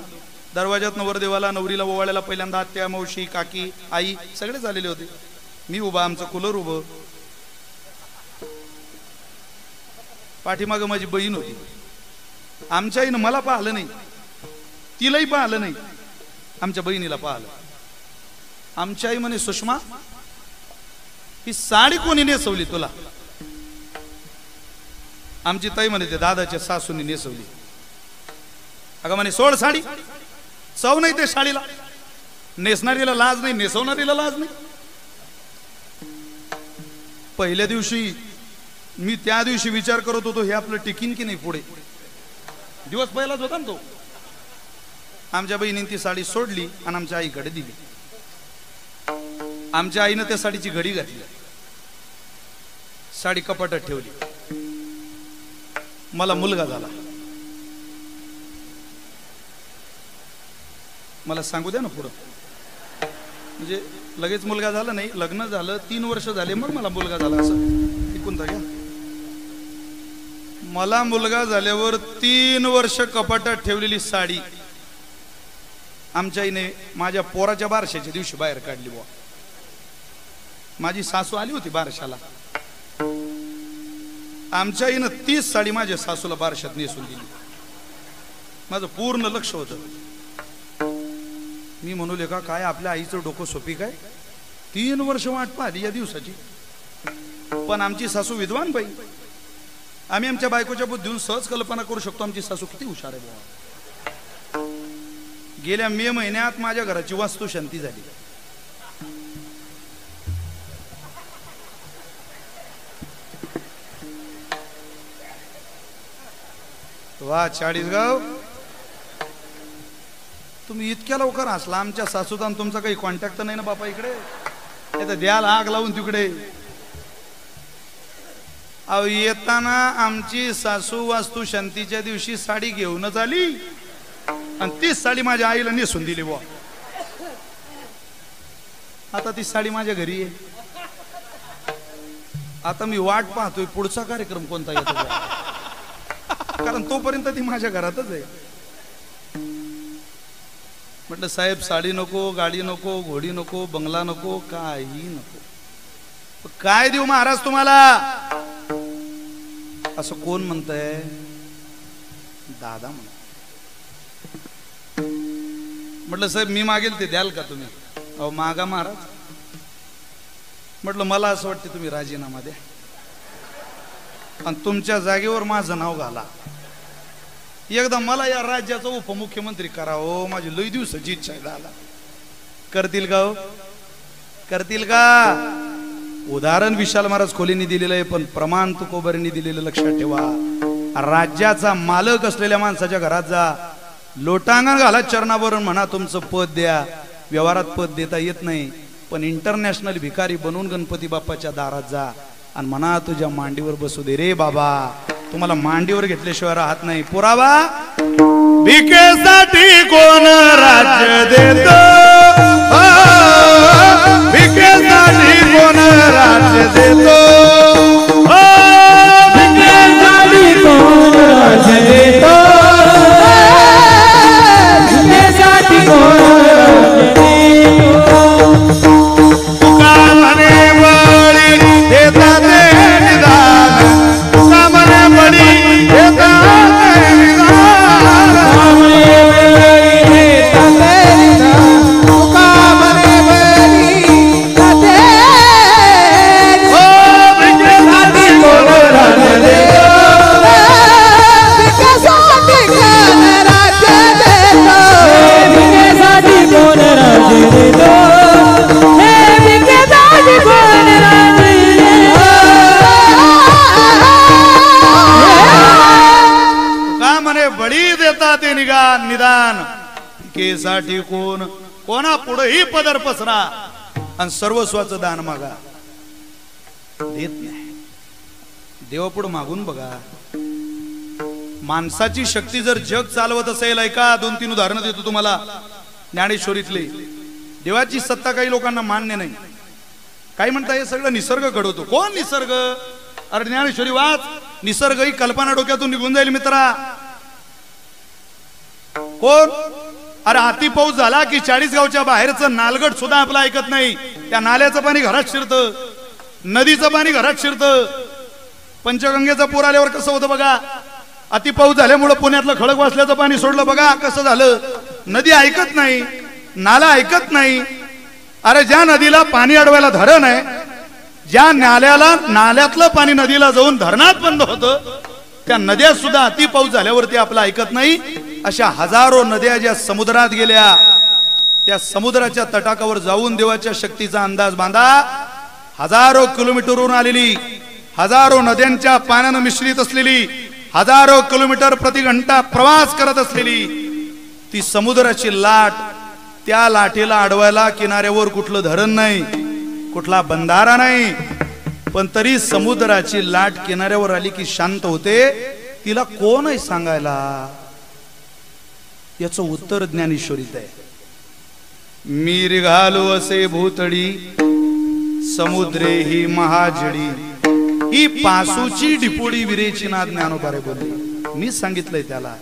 A: दरवाजात नवरदेवाला नवरीला ओवाळायला पहिल्यांदा आत्या, मावशी, काकी, आई सगळेच आलेले होते. मी उभा, आमचं कूलर उभं, पाठीमागं माझी बहीण होती. आमच्या आईनं मला पाहिलं नाही, तिलाही पाहिलं नाही, आमच्या बहिणीला पाहिलं. आमच्या आई म्हणे सुषमा ही साडी कोणी नेसवली तुला? आमची ताई म्हणे ते दादाच्या सासूनी नेसवली. अगं म्हणे सोड साडी, चव नाही ते साडीला. नेसणारीला लाज नाही, नेसवणारीला लाज नाही. पहिल्या दिवशी मी त्या दिवशी विचार करत होतो हे आपलं टिकीन की नाही पुढे. दिवस पहिलाच होता ना तो. आमच्या बहिणीने ती साडी सोडली आणि आमच्या आईकडे दिली. आमच्या आईनं त्या साडीची घडी घातली, साडी कपाटात ठेवली. मला मुलगा झाला. मला सांगू द्या ना पुढं, म्हणजे लगेच मुलगा झाला नाही, लग्न झालं 3 वर्ष झाले मग मला मुलगा झाला. असं ऐकून घ्या. मला मुलगा झाल्यावर 3 वर्ष कपाटात ठेवलेली साडी आमच्या आईने माझ्या पोराच्या बारशाच्या दिवशी बाहेर काढली बुवा. माझी सासू आली होती बारशाला. आमच्या आईनं 30 साडी माझ्या सासूला बारशात नेसून दिली. माझं पूर्ण लक्ष होतं. मी म्हणू का काय आपल्या आईचं डोकं सोपी काय, 3 वर्ष वाट पाहिली या दिवसाची. पण आमची सासू विद्वान बाई. आम्ही आमच्या बायकोच्या बुद्धीतून सहज कल्पना करू शकतो आमची सासू किती हुशार आहे बाबा. गेल्या मे महिन्यात माझ्या घराची वास्तू शांती झाली. वा चाळीसगाव, तुम्ही इतक्या लवकर हसला. आमच्या सासूचा तुमचा काही कॉन्टॅक्ट नाही ना बापा इकडे. द्याला आग लावून तिकडे. अहो येताना आमची सासू वास्तू शांतीच्या दिवशी साडी घेऊनच आली आणि 30 साडी माझ्या आईला नेसून दिली बुवा. आता ती साडी माझ्या घरी आहे. आता मी वाट पाहतोय पुढचा कार्यक्रम कोणता येतो, कारण तोपर्यंत ती माझ्या घरातच आहे. म्हटलं साहेब साडी नको, गाडी नको, घोडी नको, बंगला नको, काही नको. काय देऊ महाराज तुम्हाला असं कोण म्हणतंय? दादा म्हण. म्हटलं साहेब मी मागेल ते द्याल का तुम्ही? अहो मागा महाराज. म्हटलं मला असं वाटतं तुम्ही राजीनामा द्या आणि तुमच्या जागेवर माझं नाव घाला. एकदा मला या राज्याचा उपमुख्यमंत्री करा हो, माझी लई दिवसाची इच्छा आहे. दादा करतील का हो? करतील का? उदाहरण विशाल महाराज खोलीने दिलेलं आहे, पण प्रमाण तुकोबारींनी दिलेलं लक्षात ठेवा. राज्याचा मालक असलेल्या माणसाच्या घरात जा, लोटांगण घाला चरणावरून, म्हणा तुमचं पद द्या. व्यवहारात पद देता येत नाही, पण इंटरनॅशनल भिकारी बनवून गणपती बाप्पाच्या दारात जा आणि म्हणा तुझ्या मांडीवर बसू दे रे बाबा. तुम्हाला मांडीवर घेतल्याशिवाय राहत नाही. पुरावा भिकेसाठी कोण राज्य देत, भिकेसाठी कोण राज्य देतो,
B: भिकेसाठी कोण राज्य देतो, भिकेसाठी कोण राज्य देतो.
A: तुका म्हणे बळी देता ते निदान, तुका म्हणे बळी देता ते निदान, निदान. केसाठी कोण कोणा पुढेही पदर पसरा आणि सर्वस्वाचं दान मागा. देत नाही. देवापुढे मागून बघा. माणसाची शक्ती जर जग चालवत असेल, ऐका 2-3 उदाहरणं देतो तुम्हाला ज्ञानेश्वरीतले. देवाची सत्ता काही लोकांना मान्य नाही. काही म्हणता हे सगळं निसर्ग घडवतो. कोण निसर्ग? अरे ज्ञानेश्वरी वाच. निसर्ग ही कल्पना डोक्यातून निघून जाईल मित्रा. कोण? अरे हाती पाऊस झाला की 40 गावच्या बाहेरचं नालगड सुद्धा आपलं ऐकत नाही. त्या नाल्याचं पाणी घरात शिरतं, नदीचं पाणी घरात शिरतं. पंचगंगेचं पूर आल्यावर कसं होतं बघा. अति पाऊस झाल्यामुळे पुण्यातलं खडकवासल्याचं पाणी सोडलं बघा कसं झालं. नदी ऐकत नाही, नाला ऐकत नाही. अरे ज्या नदीला पाणी अडवायला धरण आहे, ज्या नाल्यातलं पाणी नदीला जाऊन धरणात बंद होतं, त्या नद्या सुद्धा अति पाऊस झाल्यावरती आपलं ऐकत नाही. अशा हजारो नद्या ज्या समुद्रात गेल्या, त्या समुद्राच्या तटाकावर जाऊन देवाच्या शक्तीचा अंदाज बांधा. हजारो किलोमीटरवरून आलेली, हजारो नद्यांच्या पाण्यानं मिश्रित असलेली, हजारो किलोमीटर प्रति घंटा प्रवास करत असलेली ती समुद्राची लाट. त्या लाटेला अडवायला किनाऱ्यावर कुठलं धरण नाही, कुठला बंधारा नाही, पण तरी समुद्राची लाट किनाऱ्यावर आली की शांत होते. तिला कोण आहे सांगायला? याचं उत्तर ज्ञानेश्वरीत आहे. मीर घालू असे भूतडी, समुद्रे ही महाजडी, ही पासूची डिपोडी विरेची ना ज्ञानोबारे बोलली. मी सांगितलंय त्याला.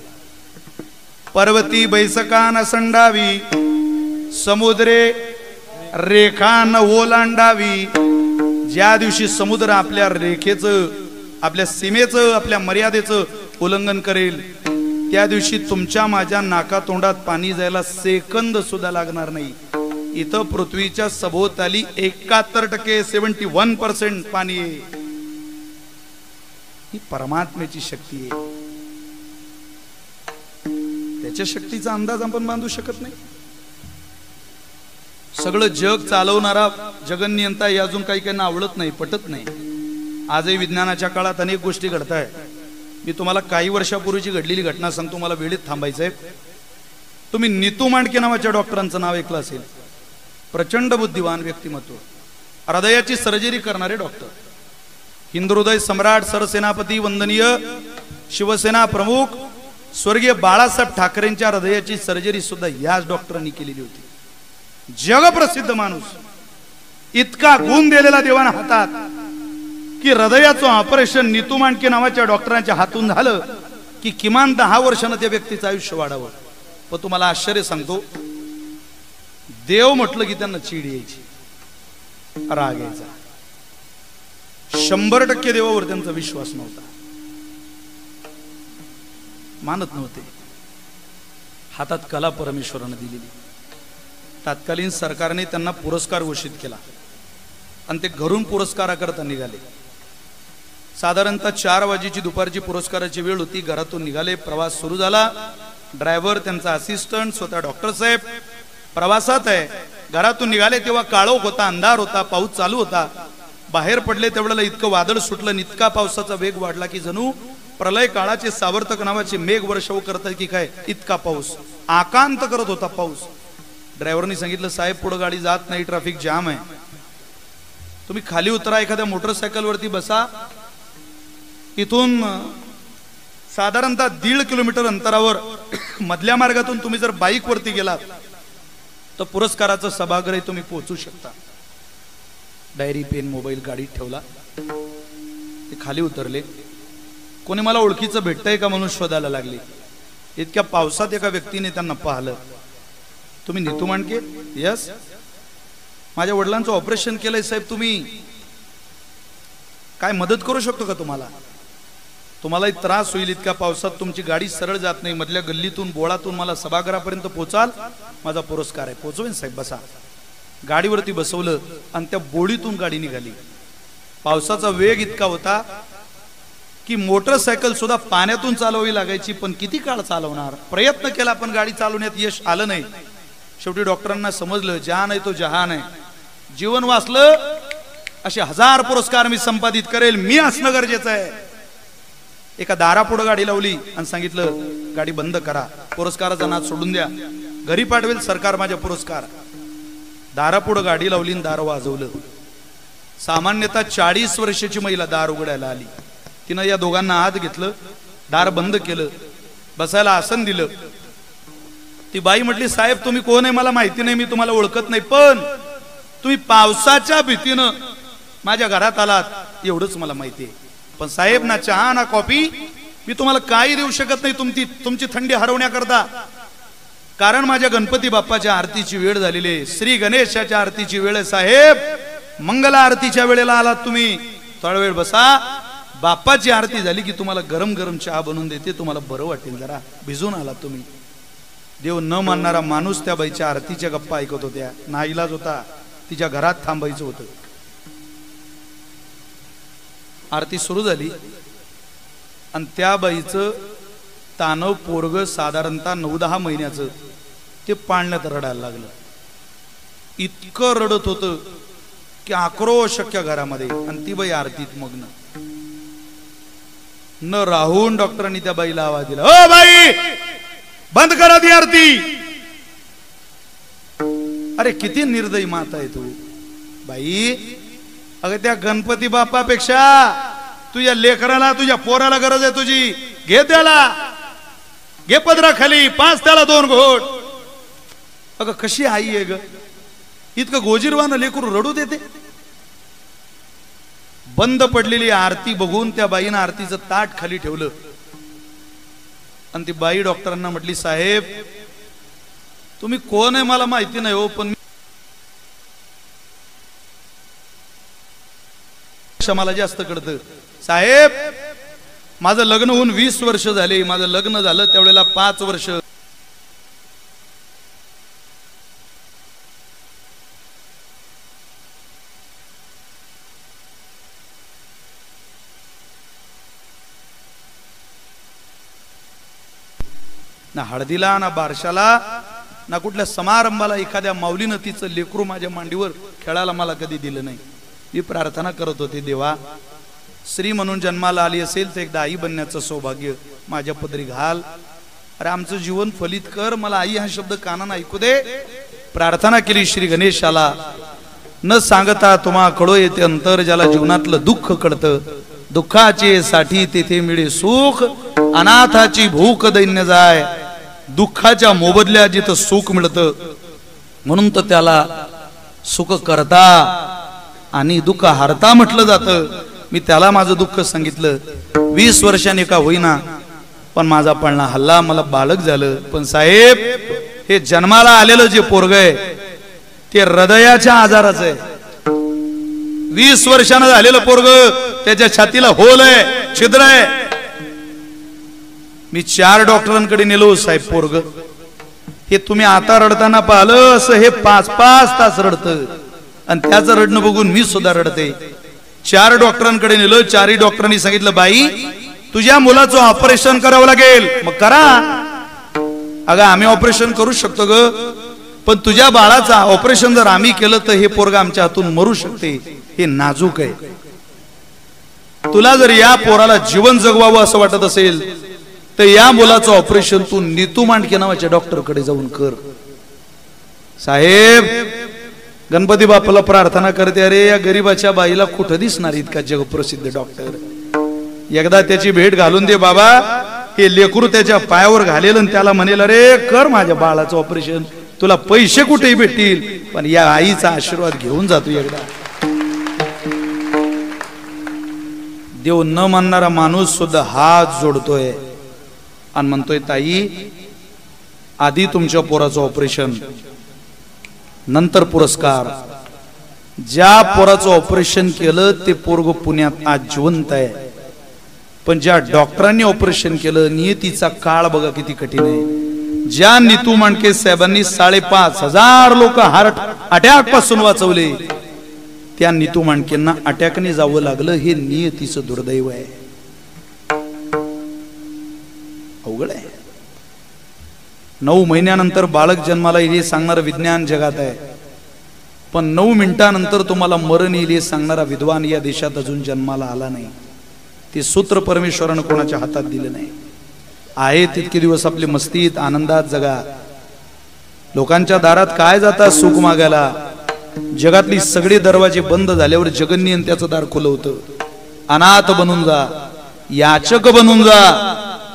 A: पर्वती बैसका न संडावी, समुद्रे रेखा न ओलांडावी. ज्या दिवशी समुद्र आपल्या रेखेचं, आपल्या सीमेचं, आपल्या मर्यादेचं उल्लंघन करेल, त्या दिवशी तुमच्या माझ्या नाकातोंडात पाणी जायला सेकंद सुद्धा लागणार नाही. इथं पृथ्वीच्या सभोवताली 71% 71% पाणी आहे. ही परमात्म्याची शक्ती आहे. त्याच्या शक्तीचा अंदाज आपण बांधू शकत नाही. सगळं जग चालवणारा जगन्नियंता हे अजून काही काहींना आवडत नाही, पटत नाही. आजही विज्ञानाच्या काळात अनेक गोष्टी घडत आहे. मी तुम्हाला काही वर्षापूर्वीची घडलेली घटना सांगतो, मला वेळेत थांबायचंय. तुम्ही नीतू मांडके नावाच्या डॉक्टरांचं नाव ऐकलं असेल. प्रचंड बुद्धिवान व्यक्तिमत्व, हृदयाची सर्जरी करणारे डॉक्टर, हिंदू हृदय सम्राट, सरसेनापती, वंदनीय शिवसेना प्रमुख स्वर्गीय बाळासाहेब ठाकरेंच्या हृदयाची सर्जरी सुद्धा याच डॉक्टरांनी केलेली होती. जगप्रसिद्ध माणूस, इतका गुण दिलेला देवाना हातात की हृदयाचं ऑपरेशन नीतू मांडके नावाच्या डॉक्टरांच्या हातून झालं की किमान 10 वर्षानं त्या व्यक्तीचं आयुष्य वाढावं. पण तुम्हाला आश्चर्य सांगतो, देव म्हटलं की त्यांना चीड यायची, राग यायचा. 100% देवावर त्यांचा विश्वास नव्हता, मानत नव्हते. हातात कला परमेश्वरानं दिलेली. तत्कालीन सरकारने त्यांना पुरस्कार घोषित केला आणि ते घरून पुरस्काराकरता निघाले. साधारणतः 4 वाजेची दुपारची पुरस्काराची वेळ होती. घरातून निघाले, प्रवास सुरू झाला. ड्रायव्हर, त्यांचा असिस्टंट, स्वतः डॉक्टर साहेब प्रवासात आहे. घरातून निघाले तेव्हा काळोख होता, अंधार होता, पाऊस चालू होता. बाहेर पडले तेवढ्याला इतकं वादळ सुटलं, इतका पावसाचा वेग वाढला की जणू प्रलय काळाचे सावर्तक नावाचे मेघ वर्षाव करतात की काय, इतका पाऊस आकांत करत होता पाऊस. ड्रायव्हरनी सांगितलं, साहेब पुढे गाडी जात नाही, ट्रॅफिक जाम आहे, तुम्ही खाली उतरा, एखाद्या मोटरसायकल वरती बसा. इथून साधारणतः 1.5 किलोमीटर अंतरावर मधल्या मार्गातून तुम्ही जर बाईक वरती गेलात तर पुरस्काराचं सभागृह तुम्ही पोहोचू शकता. डायरी, पेन, मोबाईल गाडीत ठेवला. ते खाली उतरले. कोणी मला ओळखीचं भेटतंय का म्हणून शोधायला लागले. इतक्या पावसात एका व्यक्तीने त्यांना पाहिलं. तुम्ही नीतू मांडके? यस. माझ्या वडिलांचं ऑपरेशन केलंय साहेब, तुम्ही काय मदत करू शकतो का? तुम्हाला त्रास होईल, इतक्या पावसात तुमची गाडी सरळ जात नाही, मधल्या गल्लीतून बोळातून मला सभागृहापर्यंत पोहोचाल, माझा पुरस्कार आहे. पोहोचवेन साहेब, बसा. गाडीवरती बसवलं आणि त्या बोळीतून गाडी निघाली. पावसाचा वेग इतका होता की मोटरसायकल सुद्धा पाण्यातून चालवावी लागायची. पण किती काळ चालवणार? प्रयत्न केला पण गाडी चालवण्यात यश आलं नाही. शेवटी डॉक्टरांना समजलं, जान आहे तो जहान आहे. जीवन वाचलं, असे 1000 पुरस्कार मी संपादित करेल, मी असणं गरजेचं आहे. एका दारापुढे गाडी लावली आणि सांगितलं, गाडी बंद करा, पुरस्काराचा नाद सोडून द्या, घरी पाठवेल सरकार माझ्या पुरस्कार. दारापुढे गाडी लावली आणि दार वाजवलं. सामान्यतः 40 वर्षाची महिला दार उघडायला आली. तिनं या दोघांना आत घेतलं, दार बंद केलं, बसायला आसन दिलं. ती बाई म्हटली, साहेब तुम्ही कोण आहे मला माहिती नाही, मी तुम्हाला ओळखत नाही, पण तुम्ही पावसाच्या भीतीनं माझ्या घरात आलात एवढंच मला माहिती आहे. पण साहेब ना चहा ना कॉफी मी तुम्हाला काही देऊ शकत नाही तुमची थंडी हरवण्याकरता. कारण माझ्या गणपती बाप्पाच्या आरतीची वेळ झालेली आहे, श्री गणेशाच्या आरतीची वेळ आहे. साहेब मंगला आरतीच्या वेळेला आलात तुम्ही, थोडा वेळ बसा, बाप्पाची आरती झाली की तुम्हाला गरम गरम चहा बनवून देते, तुम्हाला बरं वाटेल. जरा भिजून आलात तुम्ही. देव न मानणारा माणूस त्या बाईच्या आरतीच्या गप्पा ऐकत होत्या. नाईलाज होता, तिच्या घरात थांबायचं होतं. आरती सुरू झाली आणि त्या बाईचं तानव पोरग साधारणतः 9-10 महिन्याचं ते पाळण्यात रडायला लागलं. इतकं रडत होतं की आक्रोश शक्य घरामध्ये. आणि ती बाई आरतीत मग्न. न राहून डॉक्टरांनी त्या बाईला आवाज दिला, ओ बाई बंद करा ती आरती. अरे किती निर्दयी माता आहे तू बाई. अगं त्या गणपती बाप्पापेक्षा तुझ्या लेकराला, तुझ्या पोराला गरज आहे तुझी. घे त्याला, घे पदरा खाली, 5 त्याला 2 घोट. अगं कशी आई आहे ग, इतकं गोजीरवानं लेकरू रडू देते. बंद पडलेली आरती बघून त्या बाईनं आरतीचं ताट खाली ठेवलं आणि ती बाई डॉक्टरांना म्हटली, साहेब तुम्ही कोण आहे मला माहिती नाही हो, पण मला जास्त कळतं साहेब. माझं लग्न होऊन 20 वर्ष झाले. माझं लग्न झालं त्यावेळेला 5 वर्ष ना हळदीला ना बारशाला ना कुठल्या समारंभाला एखाद्या माऊलीनं तिचं लेकरू माझ्या मांडीवर खेळायला मला कधी दिलं नाही. मी प्रार्थना करत होते, देवा स्त्री म्हणून जन्माला आली असेल तर एकदा आई बनण्याचं सौभाग्य माझ्या पदरी घाल. अरे आमचं जीवन फलित कर. मला आई हा शब्द कानानं ऐकू दे. प्रार्थना केली श्री गणेशाला. न सांगता तुम्हा कळो येते अंतर. ज्याला जीवनातलं दुःख कळतं दुःखाचे साठी तेथे मिळे सुख. अनाथाची भूक दैन्य जाय. दुःखाच्या मोबदल्या जिथं सुख मिळतं म्हणून तर त्याला सुख करता आणि दुःख हरता म्हटलं जातं. मी त्याला माझं दुःख सांगितलं. 20 वर्षांनी का होईना पण माझा पळणा हल्ला. मला बालक झालं. पण साहेब हे जन्माला आलेलं जे पोरग आहे ते हृदयाच्या आजाराचं आहे. 20 वर्षानं झालेलं पोरग त्याच्या छातीला होल आहे, छिद्र आहे. मी 4 डॉक्टरांकडे नेलो साहेब. पोरग हे तुम्ही आता रडताना पाहिलं असं हे 5-5 तास रडतं आणि त्याचं रडणं बघून मी सुद्धा रडते. 4 डॉक्टरांकडे नेलं. 4ही डॉक्टरांनी सांगितलं, बाई तुझ्या मुलाचं ऑपरेशन करावं लागेल. मग करा. अगं आम्ही ऑपरेशन करू शकतो ग, पण तुझ्या बाळाचं ऑपरेशन जर आम्ही केलं तर हे पोरग आमच्या हातून मरू शकते. हे नाजूक आहे. तुला जर या पोराला जीवन जगवावं असं वाटत असेल तर या मुलाचं ऑपरेशन तू नीतू मांडके नावाच्या डॉक्टरकडे जाऊन कर. साहेब गणपती बाप्पाला प्रार्थना करते, अरे या गरीबाच्या बाईला कुठं दिसणार इतका जगप्रसिद्ध डॉक्टर. एकदा त्याची भेट घालून दे बाबा. हे लेकरू त्याच्या पायावर घालेल आणि त्याला म्हणेल, अरे कर माझ्या बाळाचं ऑपरेशन. तुला पैसे कुठेही भेटतील पण या आईचा आशीर्वाद घेऊन जातो एकदा. देव न मानणारा माणूस सुद्धा हात जोडतोय आणि म्हणतोय, ताई आधी तुमच्या पोराचं ऑपरेशन नंतर पुरस्कार. ज्या पोराचं ऑपरेशन केलं ते पोरग पुण्यात आज जिवंत आहे. पण ज्या डॉक्टरांनी ऑपरेशन केलं नियतीचा काळ बघा किती कठीण आहे. ज्या नीतू मांडके साहेबांनी 5,500 लोक हार्ट अटॅक पासून वाचवले त्या नीतू मांडकेंना अटॅकने जावं लागलं. हे नियतीचं दुर्दैव आहे. अवघड आहे. 9 महिन्यानंतर बालक जन्माला येईल हे सांगणारं विज्ञान जगात आहे, पण 9 मिनिटांनंतर तुम्हाला मरण येईल हे सांगणारा विद्वान या देशात अजून जन्माला आला नाही. ते सूत्र परमेश्वरानं कोणाच्या हातात दिलं नाही. आहे तितके दिवस आपली मस्तीत आनंदात जगा. लोकांच्या दारात काय जातात सुख मागायला. जगातली सगळे दरवाजे बंद झाल्यावर जगन्य त्याचं दार खुलं होतं. अनाथ बनून जा, याचक बनून जा,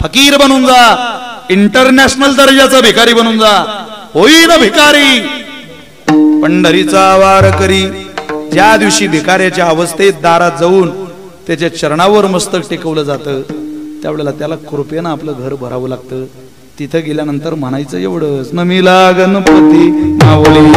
A: फकीर बनून जा, इंटरनॅशनल दर्जाचा भिकारी बनून जा, होईन भिकारी. पंढरीचा वार करी. ज्या दिवशी भिकाऱ्याच्या अवस्थेत दारात जाऊन त्याच्या चरणावर मस्तक टेकवलं जातं त्यावेळेला त्याला कृपेनं आपलं घर भरावं लागतं. तिथं गेल्यानंतर म्हणायचं एवढंच, नमिला गणपती माऊली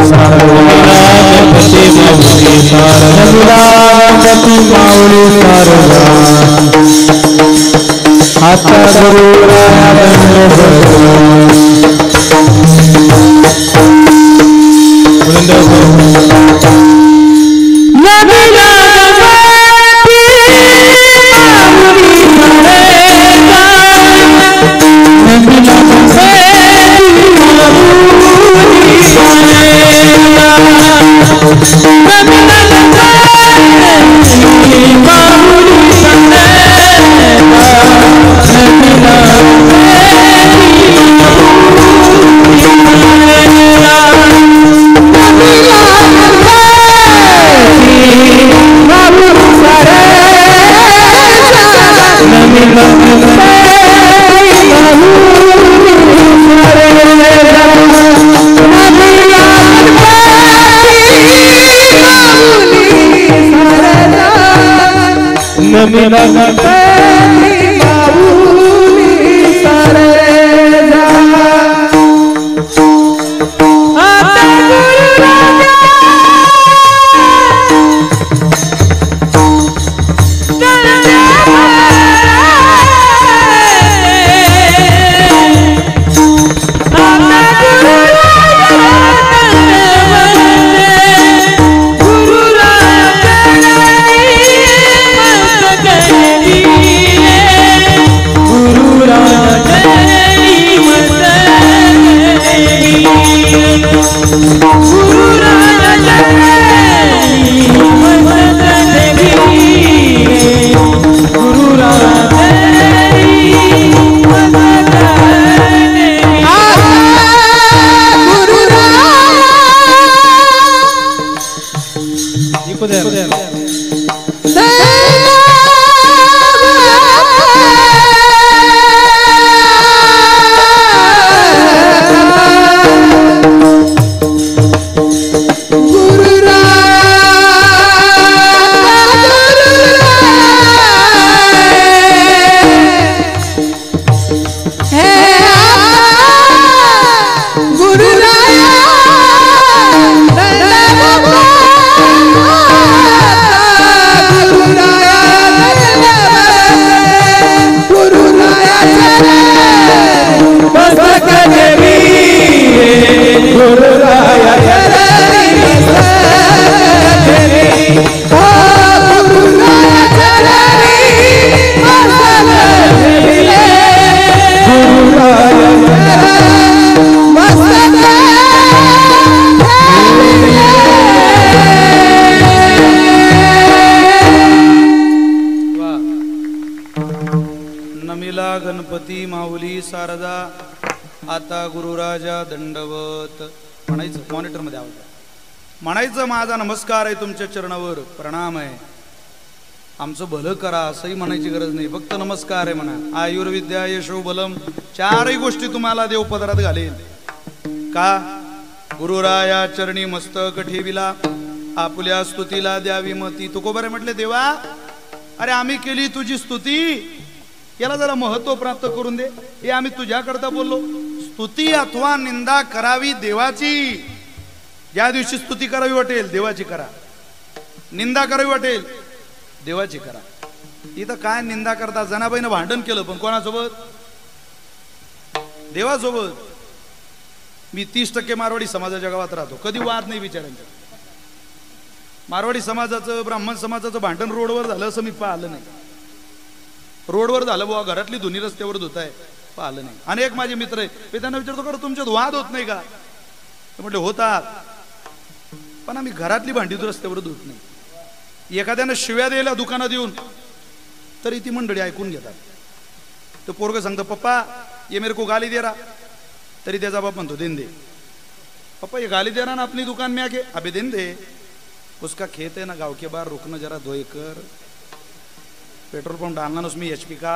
B: गुरुराया चरणी मस्तकधरी गुरुराया चरणी मस्तकधरी गुरुराया
A: नमिला गणपती माऊली शारदा आता गुरुराजा दंडवत म्हणायचं मॉनिटर मध्ये आवाज म्हणायचं माझा नमस्कार आहे तुमच्या चरणावर प्रणाम आहे आमचं भलं करा असंही म्हणायची गरज नाही फक्त नमस्कार आहे म्हणा आयुर्विद्या यशो बलम चारही गोष्टी तुम्हाला देव पदरात घालेल का गुरुराया चरणी मस्तक ठेविला आपुल्या स्तुतीला द्यावी मती तुकोबारे म्हटले देवा अरे आम्ही केली तुझी स्तुती याला जरा महत्व प्राप्त करून दे हे आम्ही तुझ्याकरता बोललो स्तुती अथवा निंदा करावी देवाची ज्या दिवशी स्तुती करावी वाटेल देवाची करा निंदा करावी वाटेल देवाची करा इथं काय निंदा करता जनाबाईनं भांडण केलं पण कोणासोबत देवासोबत मी 30% मारवाडी समाजाच्या गावात राहतो कधी वाद नाही विचारांचा मारवाडी समाजाचं ब्राह्मण समाजाचं भांडण रोडवर झालं असं मी पाहिलं नाही रोडवर झालं बुवा घरातली धुनी रस्त्यावर धुताय पाहिलं नाही अनेक माझे मित्र आहे मी त्यांना विचारतो का तुमच्यात वाद होत नाही का म्हटले होतात पण आम्ही घरातली भांडी रस्त्यावर धुत नाही एखाद्यानं शिव्या द्यायला दुकानात येऊन तरी ती मंडळी ऐकून घेतात तो पोरग सांगतो पप्पा ये मेरे को गाली दे रहा तरी त्याचा बाप म्हणतो देन दे पप्पा ये गाली दे रहा ना अपनी दुकान में आके अबे देन दे उसका खेत है ना गांव के बाहर रुकना जरा 2 एकड़ पेट्रोल पंप डालना ना उसमें HP का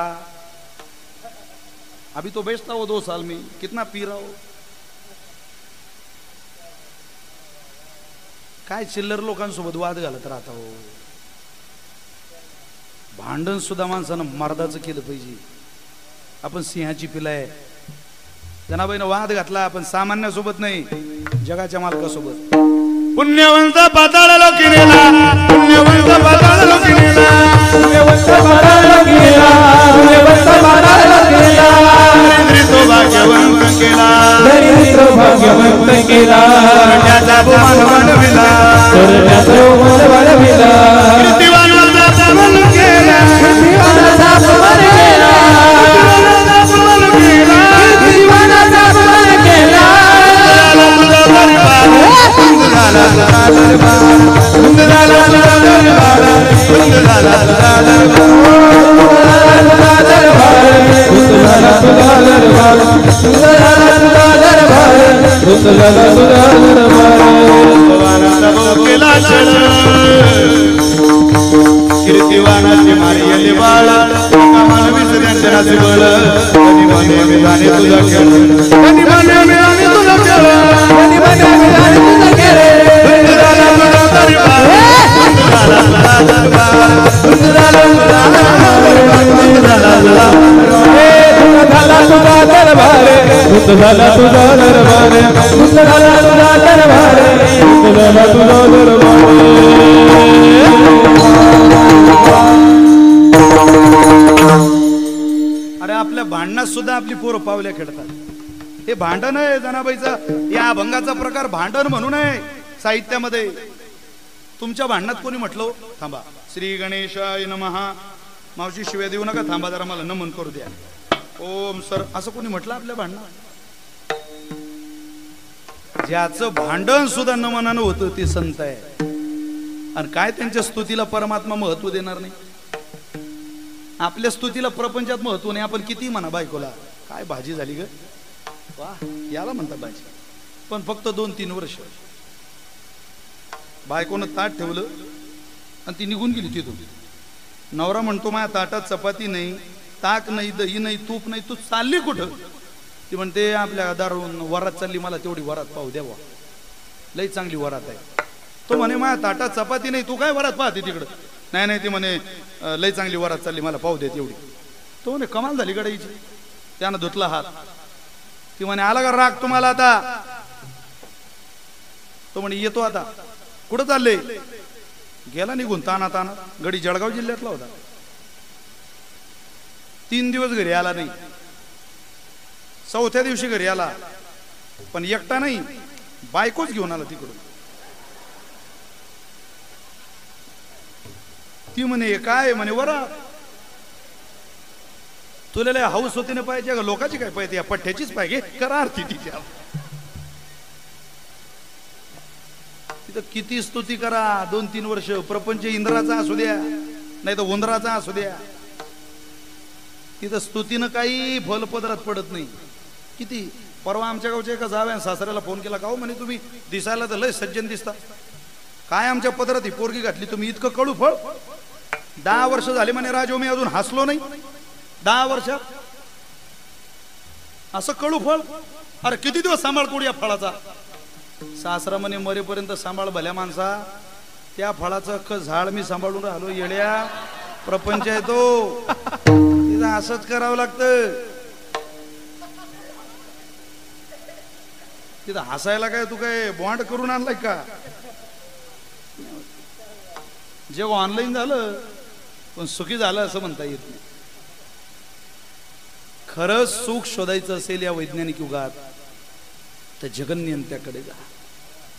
A: अभी तो बेचता हो 2 साल में कितना पी रहा हो काय चिल्लर लोकांसोबत वाद घालत राहता हो भांडण सुद्धा माणसानं मर्दाचं केलं पाहिजे आपण सिंहाची पिलाय जनाबाईनं वाद घातला आपण सामान्यासोबत नाही जगाच्या मालकासोबत पुण्यवंत पाताळ लोकी नेला पुण्यवंत पाताळ लोकी नेला
B: पुण्यवंत पाताळ लोकी नेला पुण्यवंत पाताळ लोकी नेला
A: दरिद्री तो भाग्यवंत केला
B: दरिद्री तो भाग्यवंत केला
A: त्याचा मान वाढविला
B: त्याचा मान वाढविला
A: कीर्तिवानाचा अपमान केला
B: कीर्तिवानाचा अपमान केला कीर्तिवानाचा अपमान केला
A: कीर्तिवानाची मारियली बाळ कामाला विसर्यांच्या नाचबळ कधी म्हणे मी जाणे तुझा खेळ कधी म्हणे मी जाणे तुझा खेळ
B: कधी म्हणे मी जाणे तुझा खेळ
A: तुझा दरबार अरे आपल्या भांडणात सुद्धा आपली पोरं पावल्या खेळतात हे भांडण आहे जनाबाईचं या अभंगाचा प्रकार भांडण म्हणू नये साहित्यामध्ये तुमच्या भांडणात कोणी म्हटलं थांबा श्री गणेशाय नमः मावशी शिव्या देऊ नका थांबा जरा मला नमन करू द्या ओम सर असं कोणी म्हटलं आपल्या भांडणात ज्याचं भांडण सुद्धा नमनानं होतं ते संत आहे आणि काय त्यांच्या स्तुतीला परमात्मा महत्व देणार नाही आपल्या स्तुतीला प्रपंचात महत्व नाही आपण किती म्हणा बायकोला काय भाजी झाली ग वा याला म्हणतात भाजी पण फक्त 2-3 वर्ष बायकोनं ताट ठेवलं आणि ती निघून गेली तिथून नवरा म्हणतो माझ्या ताटात चपाती नाही ताक नाही दही नाही तूप नाही तू चालली कुठं ती म्हणते आपल्या दारून वरात चालली मला तेवढी वरात पाहू द्यावा लई चांगली वरात आहे तो म्हणे माझ्या ताटात चपाती नाही तू काय वरात पाहते तिकडं नाही नाही ती म्हणे लई चांगली वरात चालली मला पाहू दे तेवढी तो म्हणे कमाल झाली गडाईची त्यानं धुतला हात ती म्हणे आला का राग तुम्हाला आता तो म्हणे येतो आता कुठं चालले गेला निघून ताना ताना गडी जळगाव जिल्ह्यातला होता 3 दिवस घरी आला नाही 4थ्या दिवशी घरी आला पण एकटा नाही बायकोच घेऊन आला तिकडून. ती म्हणे काय म्हणे वरा तुला लय हाऊस होती ना पाहिजे का लोकांची काय पाहिजे या पठ्ठ्याचीच पाहिजे करा आरती तिच्या. तिथं किती स्तुती करा 2-3 वर्ष प्रपंच इंद्राचा असू द्या नाही तर उंदराचा असू द्या तिथं स्तुतीनं काही फल पदरात पडत नाही. किती परवा आमच्या गावच्या एका जाव्या सासऱ्याला फोन केला का हो म्हणे तुम्ही दिसायला तर लय सज्जन दिसता काय आमच्या पदरात ही पोरगी घातली तुम्ही इतकं कडू फळ. 10 वर्ष झाले म्हणे राजो मी अजून हसलो नाही 10 वर्षात असं कडू फळ. अरे किती दिवस सांभाळ कोण या फळाचा. सासरा म्हणे मरेपर्यंत सांभाळ भल्या माणसा त्या फळाचं अख्ख झाड मी सांभाळून राहिलो येड्या प्रपंच आहे तो तिथं असंच करावं लागतं. तिथं हसायला काय तू काय बॉन्ड करून आणलाय का. जेव्हा ऑनलाईन झालं पण सुखी झालं असं म्हणता येत नाही. खरं सुख शोधायचं असेल या वैज्ञानिक युगात तर जगन्यंत्याकडे जा.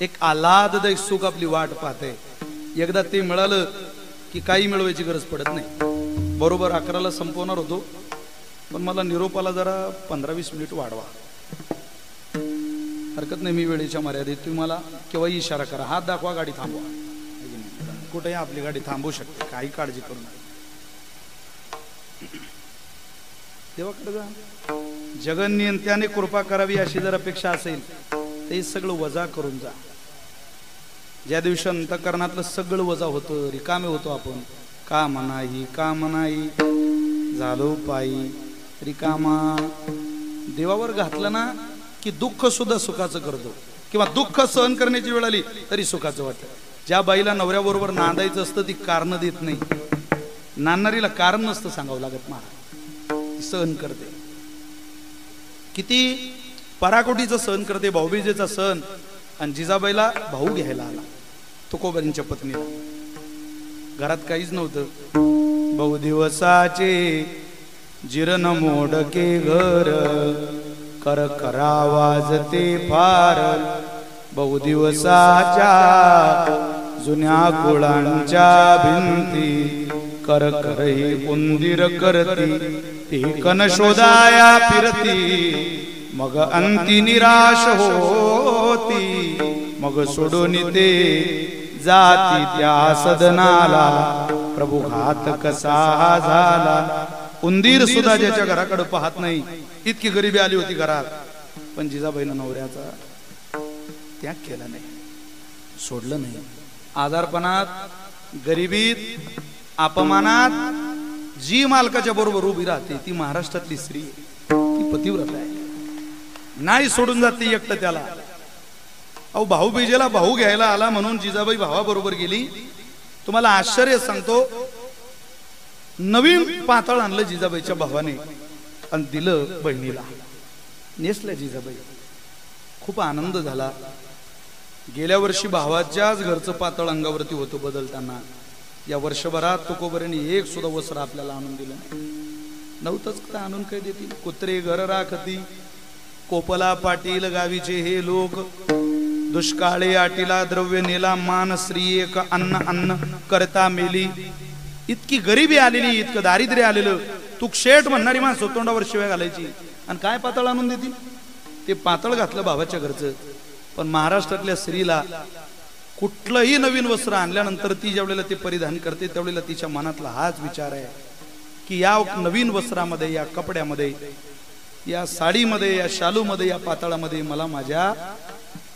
A: एक आल्हाददायक सुख आपली वाट पाहते. एकदा ते मिळालं की काही मिळवायची गरज पडत नाही. बरोबर 11ला संपवणार होतो पण मला निरोपाला जरा 15-20 मिनिट वाढवा. हरकत नाही मी वेळेच्या मर्यादेत तुम्ही मला केव्हाही इशारा करा हात दाखवा गाडी थांबवा. कुठेही आपली गाडी थांबवू शकते काही काळजी करू नका. देवाकडे जा. जगन्यंत्याने कृपा करावी अशी जर अपेक्षा असेल ते सगळं वजा करून जा. ज्या दिवशी अंतःकरणातलं सगळं वजा होतं रिकामे होतो आपण काम नाही झालो पायी रिकामा. देवावर घातलं ना की दुःख सुद्धा सुखाचं करतो किंवा दुःख सहन करण्याची वेळ आली तरी सुखाचं वाटतं. ज्या बाईला नवऱ्याबरोबर नांदायचं असतं ती कारण देत नाही. नांदणारीला कारण नसतं सांगावं लागत महाराज सहन करते. किती पराकोटीचं सहन करते. भाऊबीजेचा सण आणि जिजाबाईला भाऊ घ्यायला आला तुकोबांच्या पत्नीला. घरात काहीच नव्हतं. बहुदिवसाचे जिरण मोडके घर कर करा वाजते फार. बहुदिवसाच्या जुन्या कुळांच्या भिंती कर कर ही उंदीर करती ती कन शोधाया फिरती मग अंती निराश होती मग सोडून ते जाती त्या सदनाला प्रभू घात कसा झाला. उंदीर सुद्धा ज्याच्या घराकडे पाहत नाही इतकी गरिबी आली होती घरात पण जिजाबाईनं नवऱ्याचा त्याग केला नाही सोडलं नाही. आजारपणात गरिबीत अपमानात जी मालकाच्या बरोबर उभी राहते ती महाराष्ट्रातली स्त्री ती पतिव्रता आहे. नाही सोडून जाते एकटं त्याला. अहो भाऊबीजेला भाऊ घ्यायला आला म्हणून जिजाबाई भावाबरोबर गेली. तुम्हाला आश्चर्य सांगतो नवीन पातळ आणलं जिजाबाईच्या भावाने आणि दिलं बहिणीला. नेसल्या जिजाबाई. खूप आनंद झाला. गेल्या वर्षी भावाच्याच घरचं पातळ अंगावरती होतं बदलताना. या वर्षभरात तुकोबरेने एक सुद्धा वस्त्र आपल्याला आणून दिलं नव्हतंच. का आणून काय देतील. कुत्रे घर राखती कोपला पाटील गावीचे हे लोक. दुष्काळे आटीला द्रव्य नेला मान स्त्री एक अन्न अन्न करता मेली. इतकी गरिबी आलेली इतकं दारिद्र्य आलेलं. तू शेठ म्हणणारी माणसं तोंडावर शिवाय घालायची आणि काय पातळ आणून देतील. ते पातळ घातलं भावाच्या घरचं. पण महाराष्ट्रातल्या स्त्रीला कुठलंही नवीन वस्त्र आणल्यानंतर ती ज्यावेळेला ते परिधान करते त्यावेळेला तिच्या मनातला हाच विचार आहे की या नवीन वस्त्रामध्ये या कपड्यामध्ये या साडीमध्ये या शालूमध्ये या पातळामध्ये मला माझ्या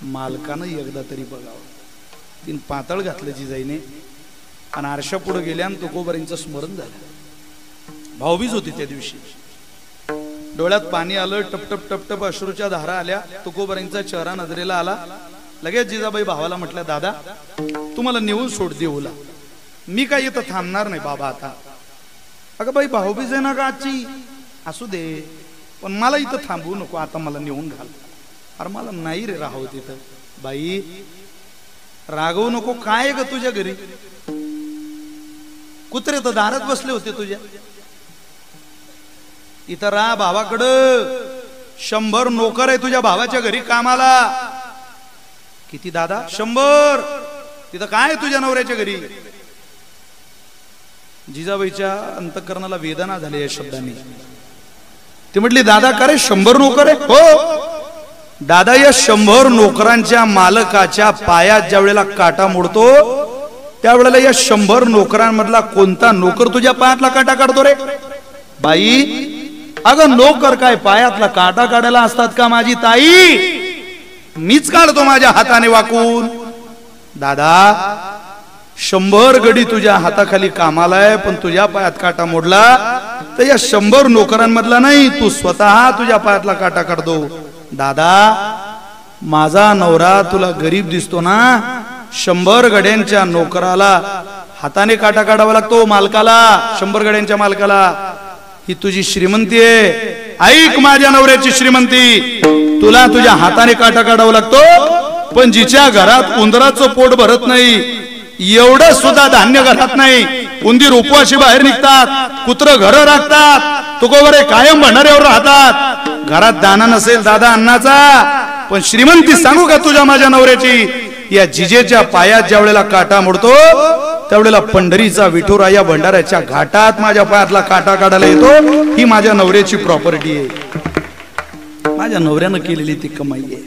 A: मालकानं एकदा तरी बघावं. तीन पातळ घातलं जिजाईने आणि आरशा पुढे गेल्या आणि तुकोबारींचं स्मरण झालं. भाऊबीज होती त्या दिवशी. डोळ्यात पाणी आलं. टपटप टपटप अश्रूच्या धारा आल्या. तुकोबारींचा चेहरा नजरेला आला. लगेच जिजाबाई भावाला म्हटलं दादा तुम्हाला नेऊन सोड देऊला मी काय इथं थांबणार नाही बाबा आता. अगं बाई भाऊबीज आहे ना का आजची असू दे पण मला इथं थांबवू नको आता मला नेऊन घाल. अरे मला नाही रे राहावं तिथं. बाई रागवू नको. काय ग तुझ्या घरी कुत्रे तर दारात बसले होते तुझ्या. इथं राहा भावाकडं. 100 नोकर आहे तुझ्या भावाच्या घरी कामाला. किती दादा? 100. तिथं काय तुझ्या नवऱ्याच्या घरी? जिजाबाईच्या अंतःकरणाला वेदना झाली या शब्दांनी. ती म्हटली दादा का रे 100 नोकर आहे? हो दादा, या 100 नोकरांच्या मालकाच्या पायात ज्या वेळेला काटा मोडतो त्यावेळेला या 100 नोकरांमधला कोणता नोकर तुझ्या पायातला काटा काढतो रे? बाई अगं नोकर काय पायातला काटा काढायला असतात का माझी ताई? मीच काढतो माझ्या हाताने वाकून. दादा 100 गडी तुझ्या हाताखाली कामाला आहे, पण तुझ्या पायात काटा मोडला तर या 100 नोकरांमधला नाही, तू स्वतः तुझ्या पायातला काटा काढतो. दादा माझा नवरा तुला गरीब दिसतो ना, 100 गड्यांच्या नोकराला हाताने काटा काढावा लागतो, मालकाला 100 गड्यांच्या मालकाला. ही तुझी श्रीमंती आहे. ऐक माझ्या नवऱ्याची श्रीमंती, तुला तुझ्या हाताने काटा काढावा लागतो, पण जिच्या घरात उंदराचं पोट भरत नाही, एवढं सुद्धा धान्य घरात नाही, उंदीर उपवाशी बाहेर निघतात, कुत्र घरं राखतात, तुकोबरे कायम भंडाऱ्यावर राहतात, घरात दाना नसेल दादा अन्नाचा, पण श्रीमंती सांगू का तुझ्या माझ्या नवऱ्याची? या जिजेच्या पायात ज्या वेळेला काटा मोडतो त्यावेळेला पंढरीचा विठुराया भंडाऱ्याच्या घाटात माझ्या पायातला काटा काढायला येतो. ही माझ्या नवऱ्याची प्रॉपर्टी आहे, माझ्या नवऱ्यानं केलेली ती कमाई आहे.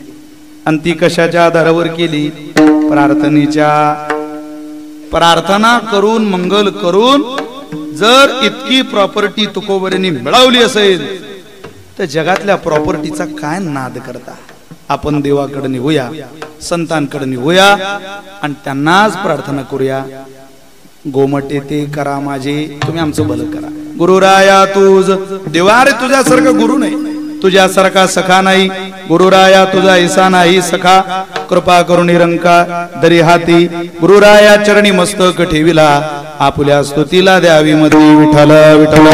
A: आणि ती कशाच्या आधारावर केली? प्रार्थनेच्या. प्रार्थना करून मंगल करून जर इतकी प्रॉपर्टी तुकोबरेंनी मिळवली असेल तर जगातल्या प्रॉपर्टीचा काय नाद करता? आपण देवाकडे निघूया, संतांकडे निघूया आणि त्यांनाच प्रार्थना करूया. गोमटे ते करा माझे, तुम्ही आमचं भलं करा. गुरुराया तुझ देवा रे, तुझ्यासारखा गुरु नाही, तुझ्यासारखा सखा नाही. गुरुराया तुझा ऐसा नाही सखा, कृपा करून निरंका दरी हाती. गुरुराया चरणी मस्तक ठेविला, आपुल्या स्तुतीला द्यावी मध्ये. विठ्ठल विठ्ठल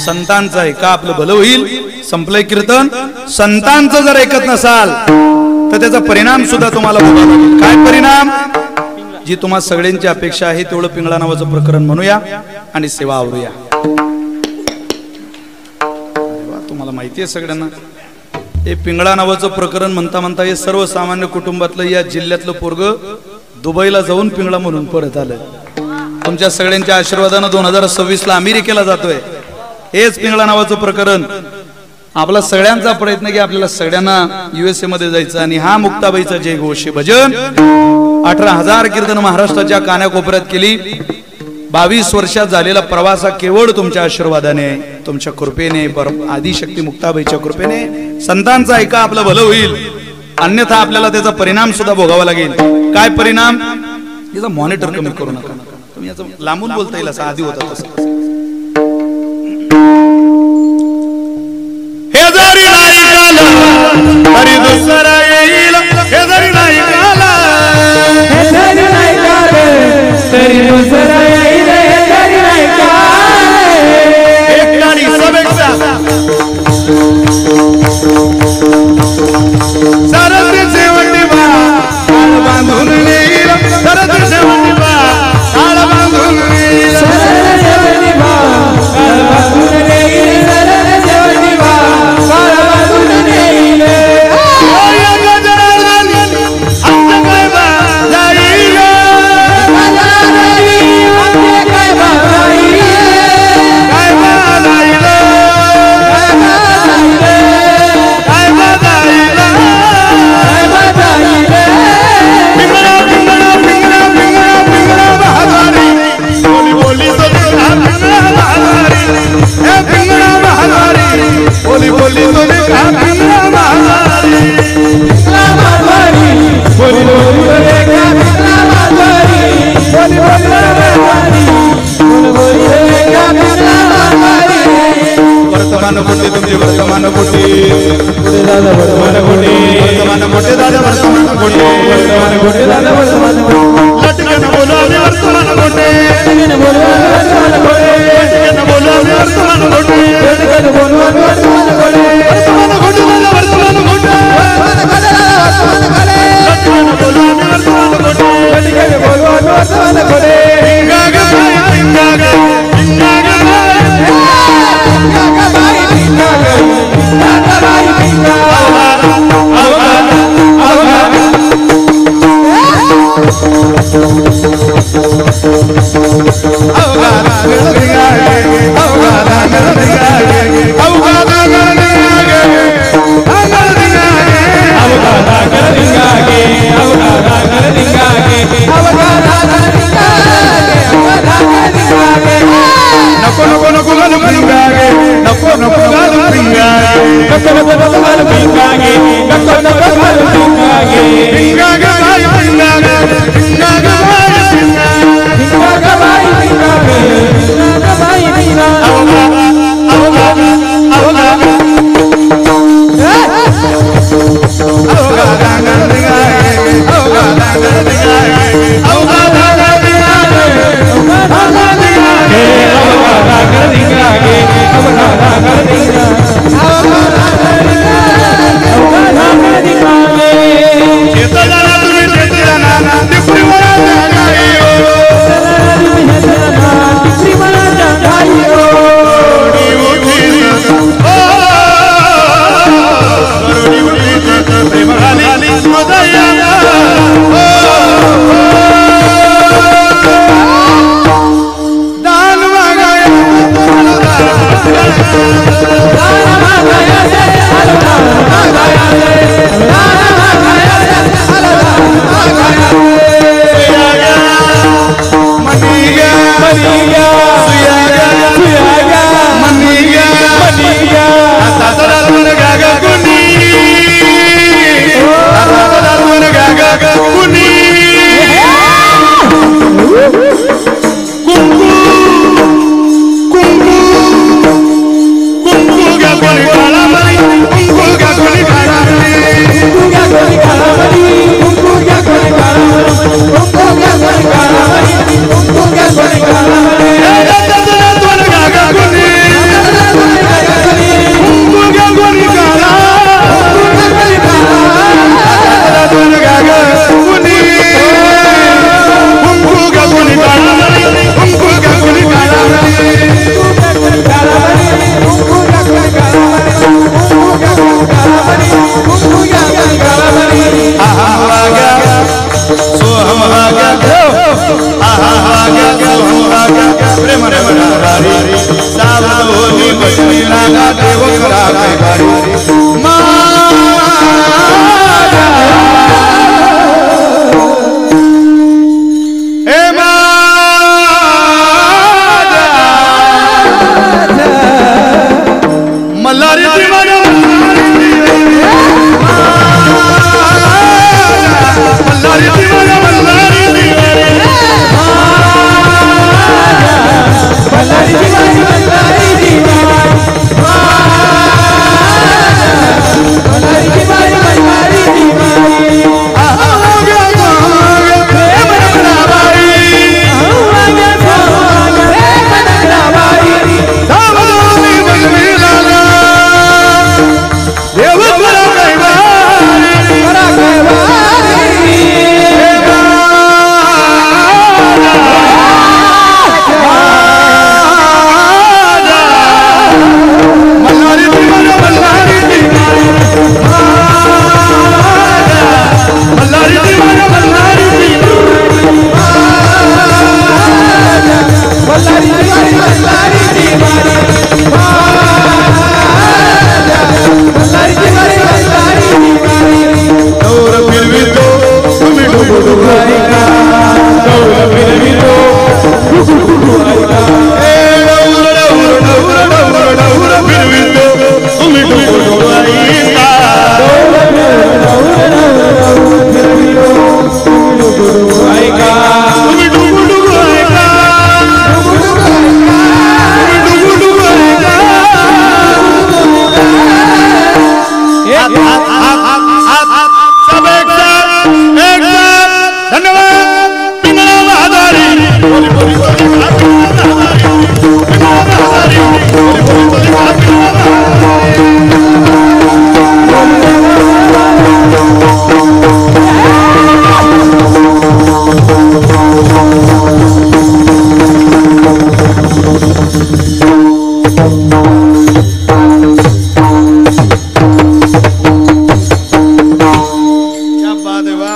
A: संतांचं ऐका आपलं भलं होईल. संपलंय कीर्तन. संतांचं जर ऐकत नसाल तर त्याचा परिणाम सुद्धा तुम्हाला भोगावा लागेल. काय परिणाम? जी तुम्हा सगळ्यांची अपेक्षा आहे तेवढं पिंगळा नावाचं प्रकरण म्हणूया आणि सेवा आवरूया. तुम्हाला माहिती आहे सगळ्यांना हे पिंगळा नावाचं प्रकरण म्हणता म्हणता हे सर्वसामान्य कुटुंबातलं या जिल्ह्यातलं पोरग दुबईला जाऊन पिंगळा म्हणून परत आलं. तुमच्या सगळ्यांच्या आशीर्वादानं 2026 ला अमेरिकेला जातोय. हेच पिंगळा नावाचं प्रकरण. आपला सगळ्यांचा प्रयत्न की आपल्याला सगळ्यांना USA मध्ये जायचं आणि हा मुक्ताबाईचा जय घोष भजन 18,000 कीर्तन महाराष्ट्राच्या कानाकोपऱ्यात केली. 22 वर्षात झालेला प्रवास हा केवळ तुमच्या आशीर्वादाने, तुमच्या कृपेने, आदिशक्ती मुक्ताबाईच्या कृपेने. संतांचा ऐका आपलं भलं होईल, अन्यथा आपल्याला त्याचा परिणाम सुद्धा भोगावा लागेल. काय परिणाम? याचा मॉनिटर कमी करू नका. तुम्ही याचं लांबून बोलता येईल असं आधी होता तसं. हे जरी नाही काला तरी दुसरा येईल, हे जरी नाही काला,
B: हे जरी नाही काला तरी दुसरा येईल, हे जरी नाही काला.
A: एकटाणी सभेक्षा सरद शेवटी बा काळ बांधून येईल, सरद शेवटी बा काळ बांधून येईल,
B: सरद शेवटी बा काळ बांधून येईल, सरद शेवटी बा काळ बांधून येईल.
A: ओय गजानन आमचं काय बा जाईल,
B: गजाननी आमचे काय बा जाईल,
A: काय बा जाईल,
B: काय बा जाईल,
A: काय बा जाईल.
B: काय बा जाईल.
A: पिंगळा पिंगळा पिंगळा पिंगळा पिंगळा बहादारी, बोली बोली तो देखा पिंगळा बहादारी, हे पिंगळा बहादारी, बोली बोली तो देखा पिंगळा बहादारी.
B: पिंगळा बहादारी, बोली बोली तो देखा पिंगळा बहादारी, बोली बोली तो बहादारी, बोली बोली तो देखा पिंगळा बहादारी.
A: वर्तमान कोटी तुमची वर्तमान कोटी,
B: पुढे दादा वर्तमान कोटी,
A: वर्तमान कोटी दादा वर्तमान कोटी,
B: वर्तमान कोटी दादा वर्तमान कोटी.
A: लटकन बोलो आम्ही वर्तमान कोटी,
B: लटकन बोलो आम्ही वर्तमान कोटी,
A: लटकन बोलो आम्ही वर्तमान कोटी,
B: लटकन बोलो आम्ही वर्तमान कोटी.
A: वर्तमान कोटी दादा वर्तमान कोटी,
C: वर्तमान कोटी दादा वर्तमान कोटी.
A: लटकन बोलो आम्ही
B: गोवर्धन घोडे
C: भिंगा ग बाई भिंगा ग भिंगा ग बाई
B: भिंगा ग बाई भिंगा
C: नको नको नको गालू भिंगा गे नको नको गालू भिंगा
B: नको नको नको गालू भिंगा गे नको नको गालू भिंगा गे
C: भिंगा ग बाई भिंगा ग भिंगा ग बाई भिंगा
B: भिंगा ग बाई भिंगा गे भिंगा ग बाई भिंगा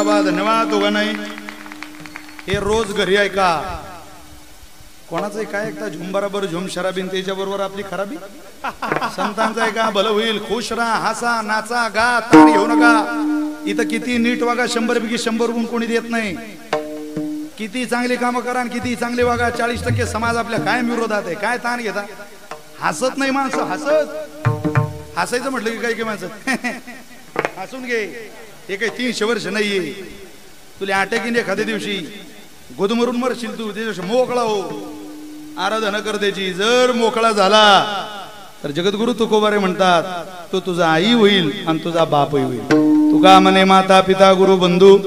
A: बा धन्यवाद होगा नाही हे रोज घरी ऐका कोणाचं काय ऐकता झुम बरोबर झुम शराबीन त्याच्या बरोबर आपली खराबी संतांचं ऐका भलं होईल खुश राहा हसा नाचा गा ताण घेऊ नका इथं किती नीट वागा 100 पैकी 100 गुण कोणी देत नाही किती चांगली कामं करा आणि किती चांगली वागा 40% समाज आपल्या कायम विरोधात आहे काय ताण घेता हसत नाही माणसं हसायचं म्हटलं की काही माणसं हसून घे हे काही 300 वर्ष नाहीये तुला अटॅकीन एखाद्या दिवशी गोदमरून मरशील तू त्याच्या मोकळा हो आराधना कर त्याची जर मोकळा झाला तर जगद्गुरु तुकोबारे म्हणतात तो तुझा आई होईल आणि तुझा बापही होईल तुका म्हणे माता पिता गुरु बंधू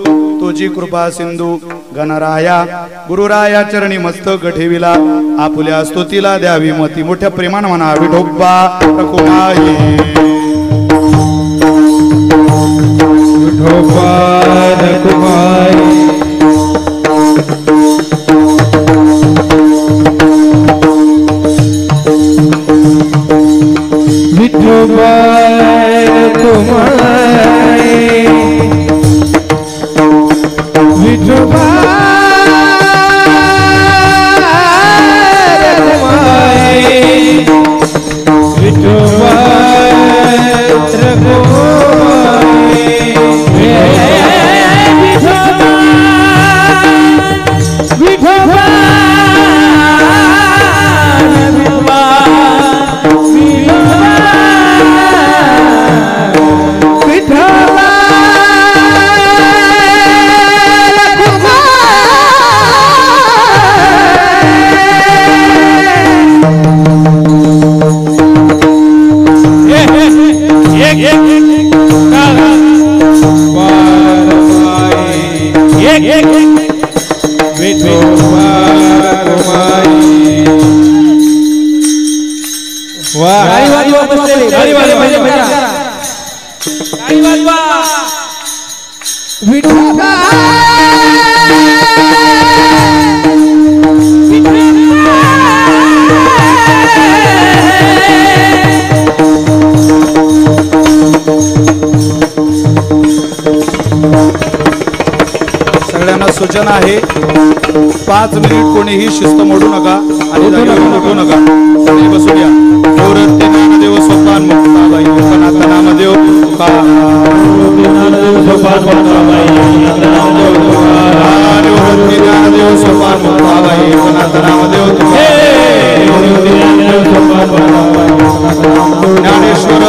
A: तुझी कृपा सिंधू गणराया गुरुराया चरणी मस्तक ठेविला आपुल्या स्तुतीला द्यावी मती मोठ्या प्रेमानं म्हणा विठोबा रखुमाई
B: विठोबा रखुमाई विठोबा रखुमाई विठोबा रखुमाई विठोबा रखुमाई विठोबा
A: सगळ्यांना सूचना आहे 5 मिनिट कोणीही शिस्त मोडू नका आणि उठू नका सगळे बसून या गौरत्य ज्ञानदेव सोपान मुक्ताबाई लोकनाथ नामदेव ज्ञानदेव सोपान मुक्ताबाई ज्ञानदेव सोपान मुक्ताबाई लोकनाथ नामदेव ज्ञानेश्वर